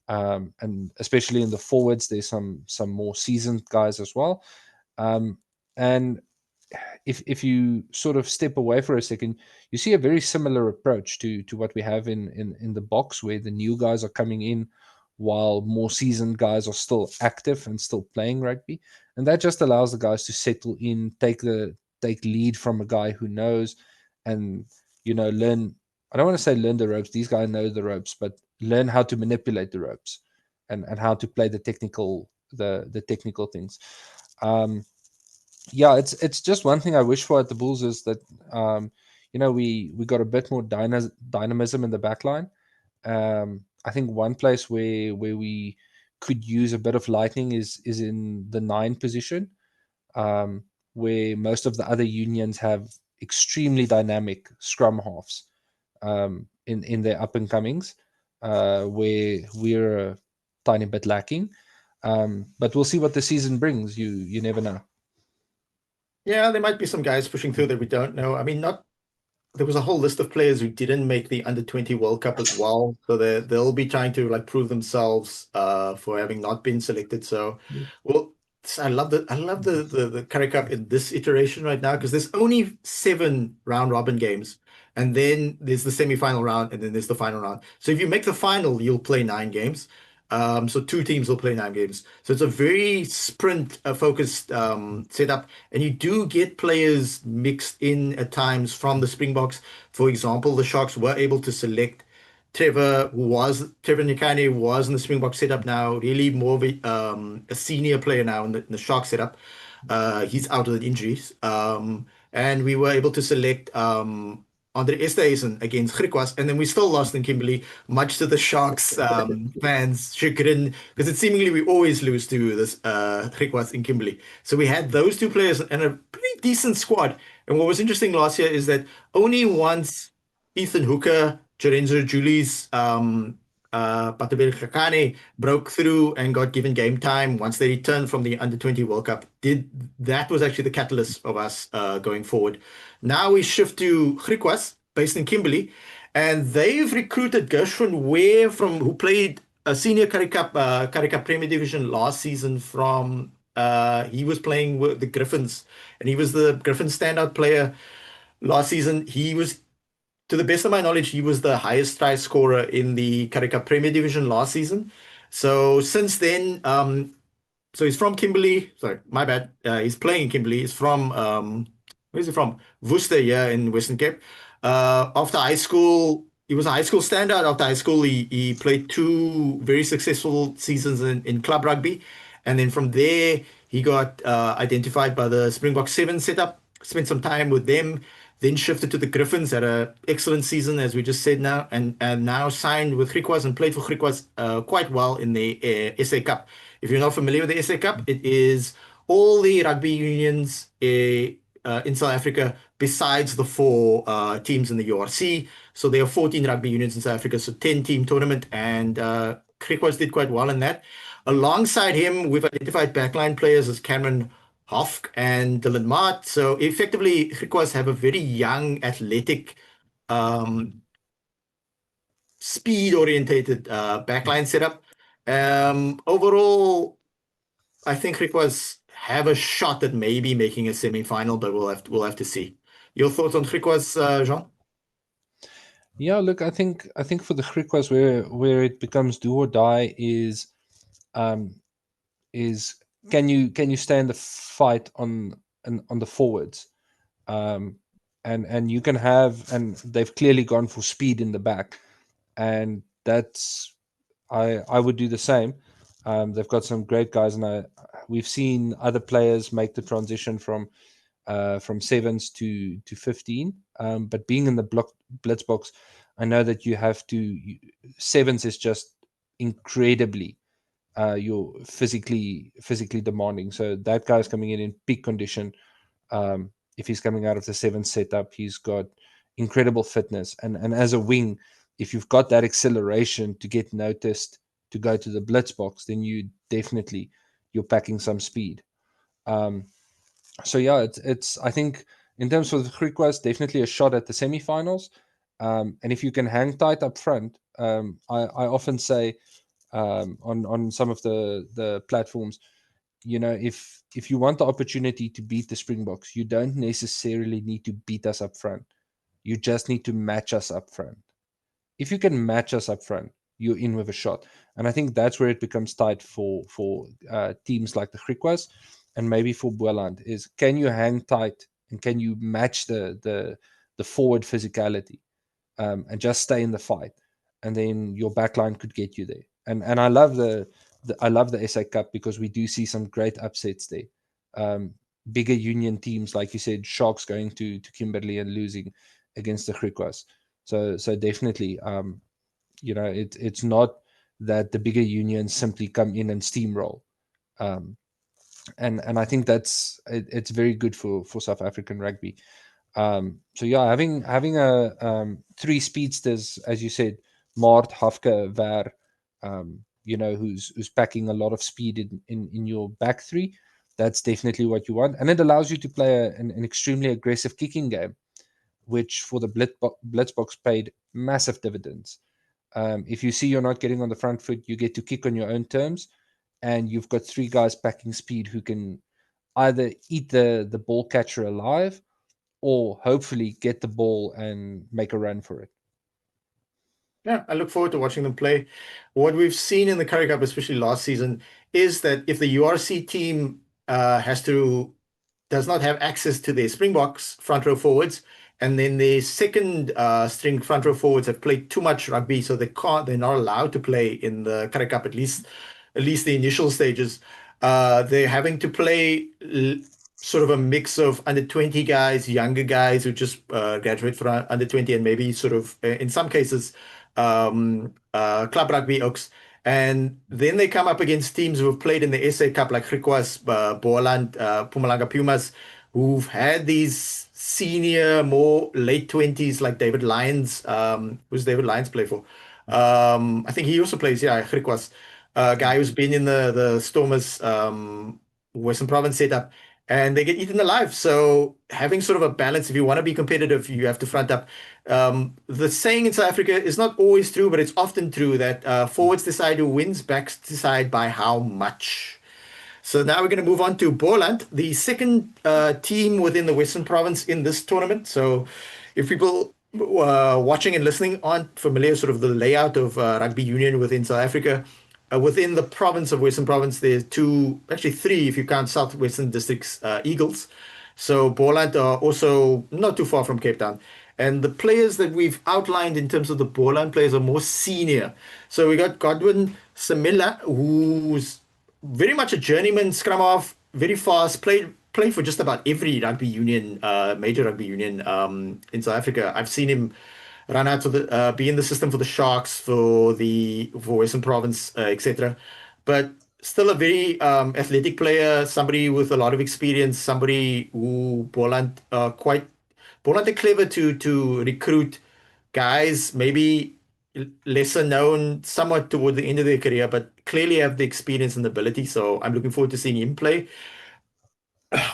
and especially in the forwards, there's some more seasoned guys as well. And if you sort of step away for a second, you see a very similar approach to what we have in the Boks, where the new guys are coming in while more seasoned guys are still active and still playing rugby, and that just allows the guys to settle in, take lead from a guy who knows, and learn. I don't want to say learn the ropes. These guys know the ropes, but learn how to manipulate the ropes and how to play the technical things. Yeah, it's just one thing I wish for at the Bulls is that we got a bit more dynamism in the back line. I think one place where we could use a bit of lightning is in the 9 position, where most of the other unions have extremely dynamic scrum halves in their up and comings. where we're a tiny bit lacking. But we'll see what the season brings. You never know. Yeah, there might be some guys pushing through that we don't know. I mean, not there was a whole list of players who didn't make the under 20 World Cup as well. So they'll be trying to like prove themselves for having not been selected. So well I love the Currie Cup in this iteration right now because there's only 7 round robin games. And then there's the semi-final round and then there's the final round. So if you make the final, you'll play 9 games. So 2 teams will play 9 games. So it's a very sprint focused setup. And you do get players mixed in at times from the Springboks. For example, the Sharks were able to select Trevor Nyakane was in the Springbok setup now, really more of a senior player now in the Shark setup. He's out with injuries. And we were able to select Andre Esterhuizen against Griquas, and then we still lost in Kimberley, much to the Sharks fans' chagrin, because it seemingly we always lose to this Griquas in Kimberley. So we had those 2 players and a pretty decent squad. And what was interesting last year is that only once Ethan Hooker, Lorenzo Julies, Patabel Kakane broke through and got given game time once they returned from the Under 20 World Cup. That was actually the catalyst of us going forward. Now we shift to Griquas, based in Kimberley, and they've recruited Gershwin Ware who played a senior Currie Cup Premier Division last season from he was playing with the Griffins, and he was the Griffins standout player last season. He was, to the best of my knowledge, he was the highest try scorer in the Currie Cup Premier Division last season. So since then, so he's from Kimberley. Sorry, my bad. He's playing in Kimberley. He's from where's he from? Worcester, yeah, in Western Cape. After high school, he was a high school standout. After high school, he played 2 very successful seasons in club rugby, and then from there he got identified by the Springbok 7 setup. Spent some time with them, then shifted to the Griffins, had an excellent season, as we just said now, and now signed with Griquas and played for Griquas quite well in the SA Cup. If you're not familiar with the SA Cup, it is all the rugby unions in South Africa besides the 4 teams in the URC. So there are 14 rugby unions in South Africa, so 10-team tournament, and Griquas did quite well in that. Alongside him, we've identified backline players as Cameron Hofk and Dylan Mart. So effectively, Griquas have a very young, athletic, um, speed-orientated backline setup. Overall, I think Griquas have a shot at maybe making a semi-final, but we'll have to see. Your thoughts on Griquas, Jean? Yeah, look, I think for the Griquas where it becomes do or die um is can you stay in the fight on the forwards, um and you can have, and they've clearly gone for speed in the back, and that's I would do the same. They've got some great guys, and we've seen other players make the transition from sevens to 15. But being in the blitz box, I know that you have to. Sevens is just incredibly you're physically demanding. So that guy's coming in peak condition. If he's coming out of the 7 setup, he's got incredible fitness, and as a wing, if you've got that acceleration to get noticed to go to the blitz box, then you're packing some speed. Um, so yeah, it's I think in terms of the Griquas, definitely a shot at the semifinals. And if you can hang tight up front, I often say on some of the platforms, if you want the opportunity to beat the Springboks, you don't necessarily need to beat us up front. You just need to match us up front. If you can match us up front, you're in with a shot. And I think that's where it becomes tight for teams like the Griquas and maybe for Boland is, can you hang tight and can you match the forward physicality, and just stay in the fight, and then your backline could get you there. And I love the SA Cup because we do see some great upsets there. Bigger union teams, like you said, Sharks going to Kimberley and losing against the Griquas. So definitely, it's not that the bigger unions simply come in and steamroll. Um, and I think it's very good for South African rugby. So yeah, having a 3 speedsters, as you said, Mart Hafke Ver, who's packing a lot of speed in your back three. That's definitely what you want. And it allows you to play an extremely aggressive kicking game, which for the Blitzboks paid massive dividends. If you see you're not getting on the front foot, you get to kick on your own terms, and you've got three guys packing speed who can either eat the ball catcher alive or hopefully get the ball and make a run for it. Yeah, I look forward to watching them play. What we've seen in the Currie Cup, especially last season, is that if the URC team does not have access to their Springboks front row forwards, and then the second string front row forwards have played too much rugby, so they're not allowed to play in the Currie Cup, at least the initial stages. They're having to play sort of a mix of under 20 guys, younger guys who just graduate from under 20, and maybe sort of in some cases club rugby oaks. And then they come up against teams who have played in the SA Cup, like Griquas, Boland, Mpumalanga Pumas, who've had these senior, more late 20s, like David Lyons. Who's David Lyons play for? I think he also plays, yeah, Griquas. A guy who's been in the Stormers Western Province setup, and they get eaten alive. So having sort of a balance, if you want to be competitive, you have to front up. The saying in South Africa is not always true, but it's often true that forwards decide who wins, backs decide by how much. So now we're going to move on to Boland, the second team within the Western Province in this tournament. So if people watching and listening aren't familiar, sort of the layout of rugby union within South Africa, within the province of Western Province, there's two, actually three, if you count Southwestern District's Eagles. So Boland are also not too far from Cape Town. And the players that we've outlined in terms of the Boland players are more senior. So we got Godwin Samila, who's very much a journeyman scrum half, very fast, played for just about every rugby union, major rugby union in South Africa. I've seen him run out for be in the system for the Sharks, for Western Province, etc. But still a very athletic player, somebody with a lot of experience, somebody who Boland are clever to recruit guys, maybe lesser known somewhat toward the end of their career, but clearly have the experience and ability. So I'm looking forward to seeing him play.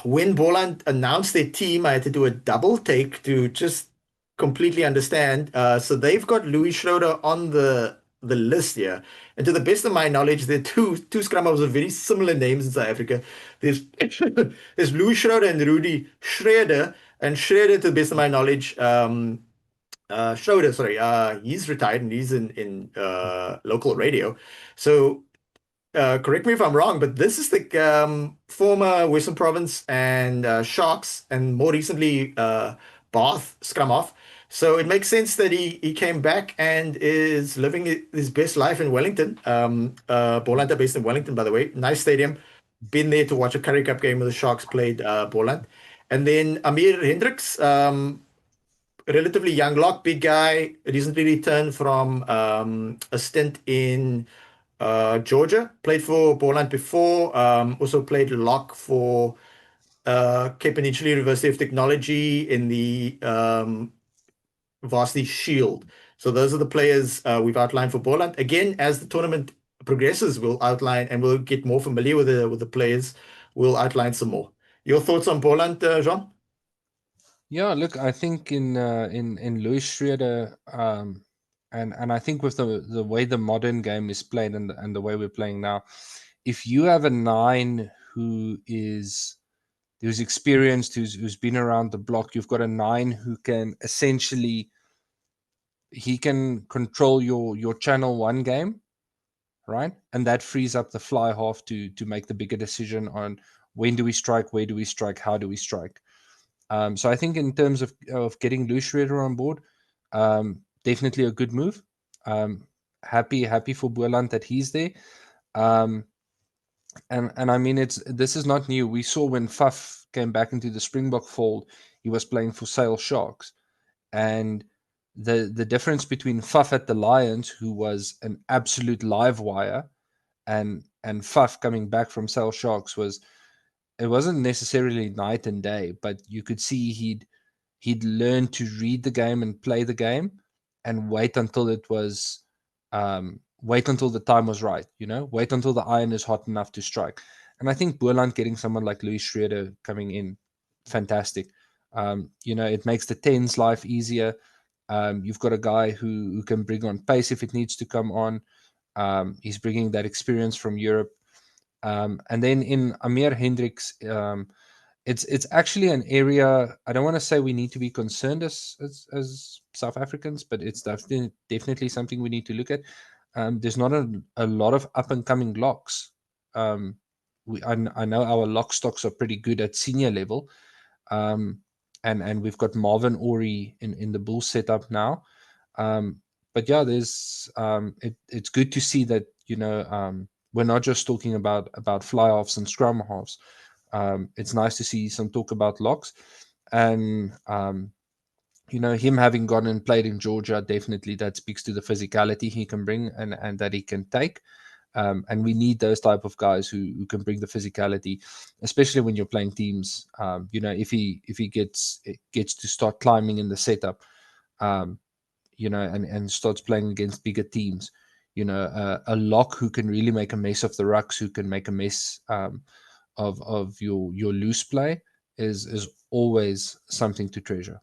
When Boland announced their team, I had to do a double take to just completely understand. So they've got Louis Schroeder on the list here. And to the best of my knowledge, there are two scrum halves with very similar names in South Africa. There's there's Louis Schroeder and Rudy Schroeder. And Schroeder, to the best of my knowledge, Schroeder, sorry, he's retired and he's in local radio. So correct me if I'm wrong, but this is the former Western Province and Sharks, and more recently Bath scrum half. So it makes sense that he came back and is living his best life in Wellington. Boland are based in Wellington, by the way. Nice stadium. Been there to watch a Currie Cup game where the Sharks played Boland. And then Amir Hendricks, relatively young lock, big guy, recently returned from a stint in Georgia, played for Boland before, also played lock for Cape Peninsula University of Technology in the Varsity Shield. So those are the players we've outlined for Boland. Again, as the tournament progresses, we'll outline and we'll get more familiar with the players. We'll outline some more. Your thoughts on Boland, Jean? Yeah, look, I think in Louis Schroeder, and I think with the way the modern game is played and the way we're playing now, if you have a nine who's experienced, who's been around the block, you've got a nine who can essentially he can control your channel one game, right? And that frees up the fly half to make the bigger decision on when do we strike, where do we strike, how do we strike. So I think in terms of getting Louis Schroeder on board, definitely a good move. Happy for Boland that he's there. And I mean this is not new. We saw when Faf came back into the Springbok fold, he was playing for Sale Sharks, and the difference between Faf at the Lions, who was an absolute live wire, and Faf coming back from Sale Sharks it wasn't necessarily night and day, but you could see he'd learned to read the game and play the game and wait until it was Wait until the time was right, wait until the iron is hot enough to strike. And I think Boland getting someone like Louis Schroeder coming in, fantastic. It makes the 10's life easier. You've got a guy who can bring on pace if it needs to come on. He's bringing that experience from Europe. And then in Amir Hendricks, it's actually an area, I don't want to say we need to be concerned as South Africans, but it's definitely something we need to look at. There's not a lot of up and coming locks. I know our lock stocks are pretty good at senior level, and we've got Marvin Ori in the Bull setup now. But yeah, it's good to see that we're not just talking about fly offs and scrum halves. It's nice to see some talk about locks, and him having gone and played in Georgia, definitely that speaks to the physicality he can bring and that he can take. And we need those type of guys who can bring the physicality, especially when you're playing teams. If he gets to start climbing in the setup, and starts playing against bigger teams, a lock who can really make a mess of the rucks, who can make a mess of your loose play is always something to treasure.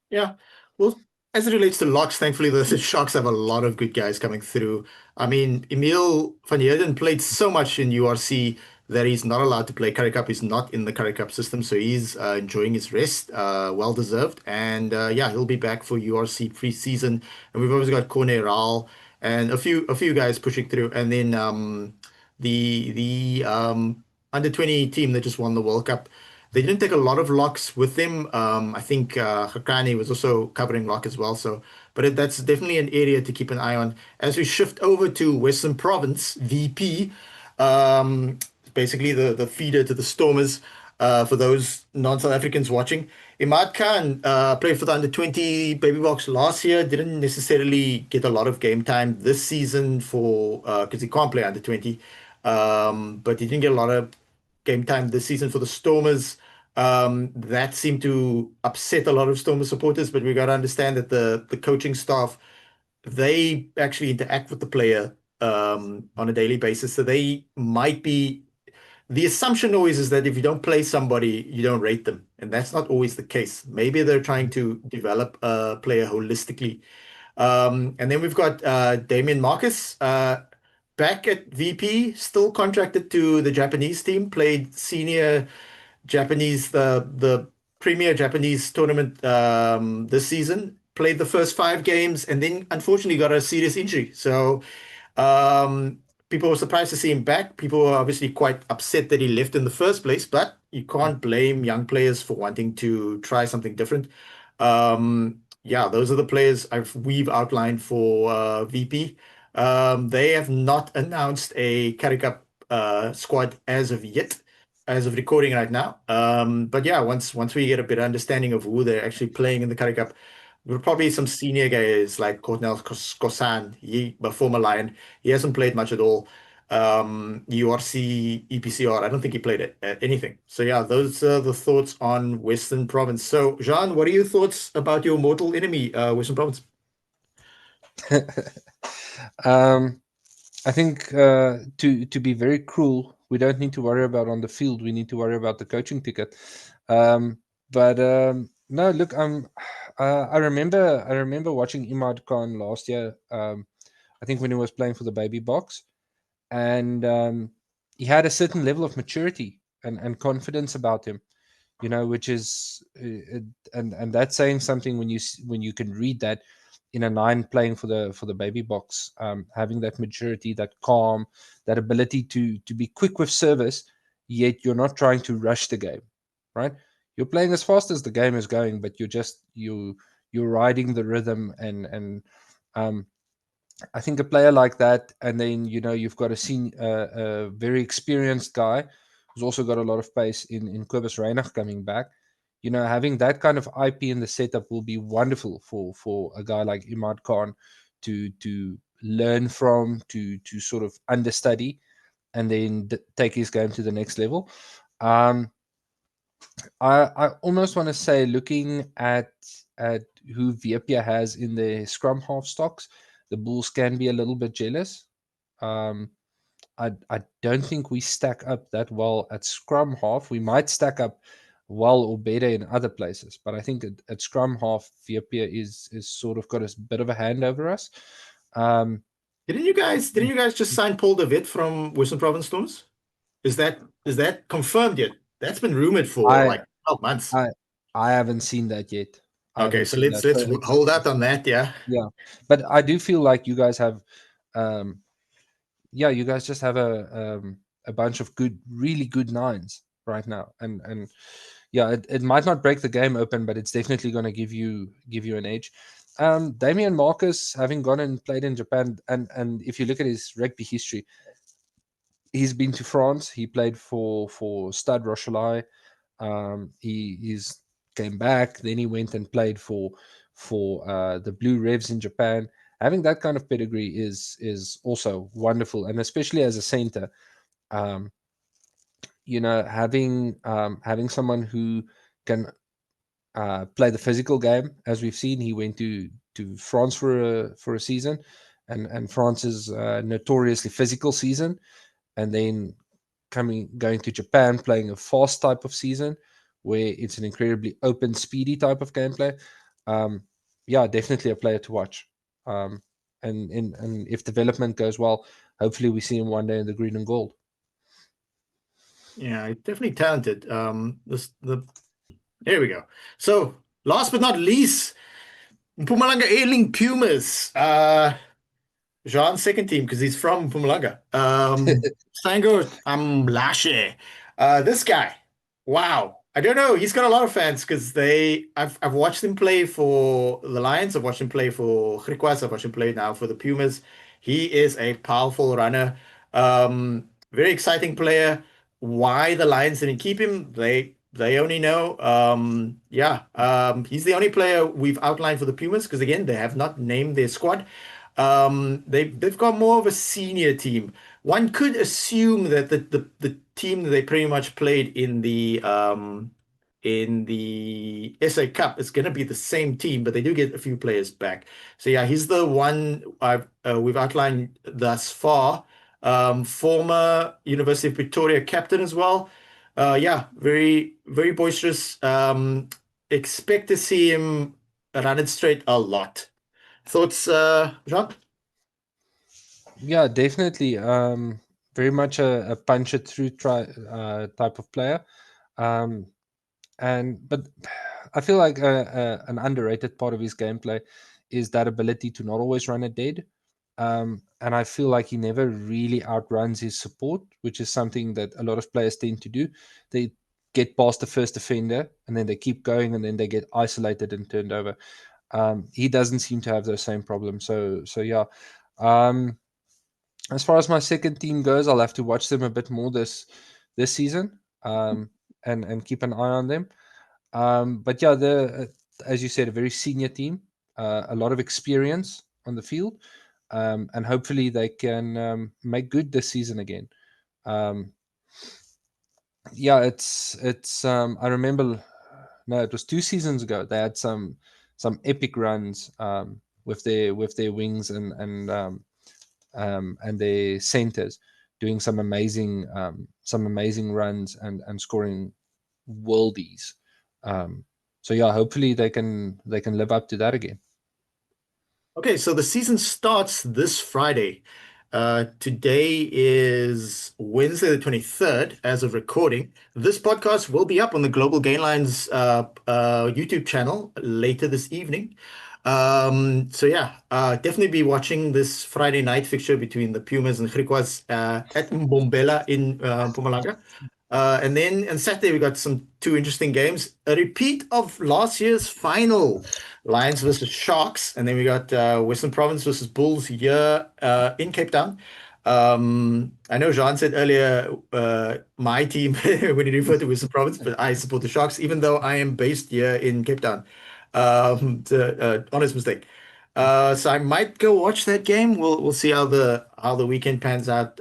Yeah. Well, as it relates to locks, thankfully the Sharks have a lot of good guys coming through. I mean, Emil van Heerden played so much in URC that he's not allowed to play Currie Cup. He's not in the Currie Cup system, so he's enjoying his rest, well deserved. And yeah, he'll be back for URC preseason. And we've always got Corne Raal and a few guys pushing through. And then the under 20 team that just won the World Cup. They didn't take a lot of locks with them. I think Hakani was also covering lock as well. So, but that's definitely an area to keep an eye on. As we shift over to Western Province, VP, um, basically the feeder to the Stormers. For those non-South Africans watching, Imad Khan played for the under 20 Baby Boks last year. Didn't necessarily get a lot of game time this season for because he can't play under 20. But he didn't get a lot of game time this season for the Stormers. That seemed to upset a lot of Stormers supporters, but we got to understand that the coaching staff, they actually interact with the player on a daily basis. So they might be, the assumption always is that if you don't play somebody, you don't rate them. And that's not always the case. Maybe they're trying to develop a player holistically. And then we've got Damien Marcus back at VP, still contracted to the Japanese team, played senior Japanese, the premier Japanese tournament this season, played the first 5 games, and then unfortunately got a serious injury. So um, people were surprised to see him back. People were obviously quite upset that he left in the first place, but you can't blame young players for wanting to try something different. Yeah, those are the players we've outlined for VP. They have not announced a Currie Cup squad as of yet, as of recording right now. But yeah, once we get a better understanding of who they're actually playing in the Currie Cup, there will probably some senior guys like Cornel Kosan, a former Lion. He hasn't played much at all. URC, EPCR, I don't think he played anything. So yeah, those are the thoughts on Western Province. So Jean, what are your thoughts about your mortal enemy, Western Province? I think to be very cruel, we don't need to worry about on the field. We need to worry about the coaching ticket. But no, look, I remember watching Imad Khan last year. I think when he was playing for the Baby Boks, and he had a certain level of maturity and confidence about him, which is and that's saying something when you can read that in a 9 playing for the Baby Boks, having that maturity, that calm, that ability to be quick with service, yet you're not trying to rush the game, right? You're playing as fast as the game is going, but you're riding the rhythm, and um, I think a player like that, and then you've got a very experienced guy who's also got a lot of pace in Kobus Reinach coming back. Having that kind of IP in the setup will be wonderful for a guy like Imad Khan to learn from, to sort of understudy, and then take his game to the next level. I almost want to say, looking at who Viepia has in the scrum half stocks, the Bulls can be a little bit jealous. I don't think we stack up that well at scrum half. We might stack up well or better in other places, but I think at scrum half, Vietnam is sort of got a bit of a hand over us. Didn't you guys just sign Paul de Wet from Western Province Storms? Is that confirmed yet? That's been rumored for I like 12 months. I I haven't seen that yet. I Okay, haven't so seen let's that. let's So it's hold out on that, yeah. yeah, but I do feel like you guys have, um, yeah, you guys just have a bunch of good, really good nines right now, and yeah, it might not break the game open, but it's definitely going to give you an edge. Damian Marcus, having gone and played in Japan, and if you look at his rugby history, he's been to France. He played for Stade Rochelai. He's came back. Then he went and played for the Blue Revs in Japan. Having that kind of pedigree is also wonderful, and especially as a center, um, having someone who can play the physical game, as we've seen. He went to France for a season, and France is a notoriously physical season, and then going to Japan, playing a fast type of season where it's an incredibly open, speedy type of gameplay. Um, yeah, definitely a player to watch. Um, and if development goes well, hopefully we see him one day in the green and gold. Yeah, definitely talented. There we go. So last but not least, Mpumalanga Ailing Pumas. Jean's second team because he's from Mpumalanga. Sango Amlashe. This guy, wow. I don't know. He's got a lot of fans because I've watched him play for the Lions. I've watched him play for Griquas. I've watched him play now for the Pumas. He is a powerful runner. Very exciting player. Why the Lions didn't keep him, they only know. Yeah. He's the only player we've outlined for the Pumas because again, they have not named their squad. They've got more of a senior team. One could assume that the team that they pretty much played in the SA Cup is going to be the same team, but they do get a few players back. So yeah, he's the one we've outlined thus far. Former University of Pretoria captain as well. Yeah, very very boisterous. Expect to see him run it straight a lot. Thoughts, Jean? Yeah, definitely. Very much a punch it through type of player. Um, but I feel like an underrated part of his gameplay is that ability to not always run it dead. And I feel like he never really outruns his support, which is something that a lot of players tend to do. They get past the first defender and then they keep going and then they get isolated and turned over. He doesn't seem to have those same problems. So yeah. Um, as far as my second team goes, I'll have to watch them a bit more this season, and keep an eye on them. But yeah, the as you said, a very senior team, a lot of experience on the field, and hopefully they can make good this season again. Um, yeah, it's. I remember, no, it was 2 seasons ago. They had some epic runs with their wings and their centers doing some amazing runs and scoring worldies. So yeah, hopefully they can live up to that again. Okay, so the season starts this Friday. Today is Wednesday the 23rd, as of recording. This podcast will be up on the Global Gainline's YouTube channel later this evening. So yeah, definitely be watching this Friday night fixture between the Pumas and Griquas at Mbombela in Mpumalanga. And then on Saturday we got some two interesting games. A repeat of last year's final, Lions versus Sharks, and then we got Western Province versus Bulls here in Cape Town. I know Jean said earlier my team when he referred to Western Province, but I support the Sharks, even though I am based here in Cape Town. Honest mistake. So I might go watch that game. We'll see how the weekend pans out.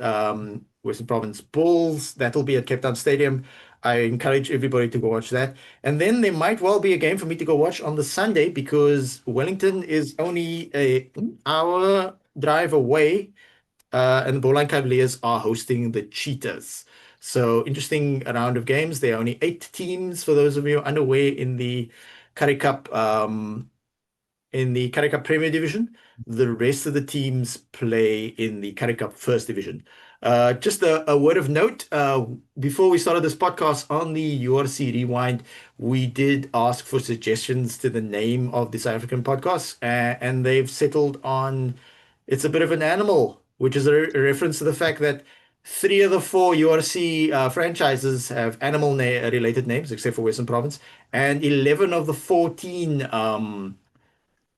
Western Province Bulls, that'll be at Cape Town Stadium. I encourage everybody to go watch that. And then there might well be a game for me to go watch on the Sunday because Wellington is only a hour drive away, and the Bowline Cavaliers are hosting the Cheetahs. So interesting round of games. There are only 8 teams for those of you unaware in the Currie Cup. In the Currie Cup Premier Division. The rest of the teams play in the Currie Cup First Division. Just a word of note, before we started this podcast on the URC Rewind, we did ask for suggestions to the name of the South African podcast, and they've settled on it's a bit of an animal, which is a reference to the fact that 3 of the 4 URC franchises have animal related names, except for Western Province, and 11 of the 14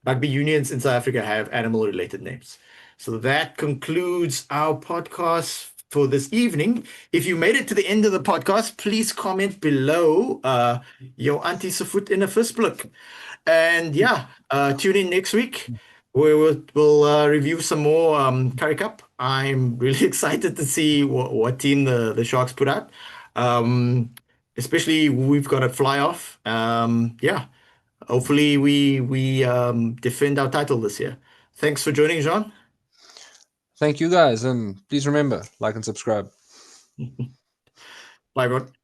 rugby unions in South Africa have animal related names. So that concludes our podcast for this evening. If you made it to the end of the podcast, please comment below your auntie se voet in 'n visblik. And yeah, tune in next week where we'll review some more Currie Cup. I'm really excited to see what team the Sharks put out. Especially we've got a fly off. Yeah. Hopefully we defend our title this year. Thanks for joining, Jean. Thank you guys, and please remember, like and subscribe. Bye, everyone.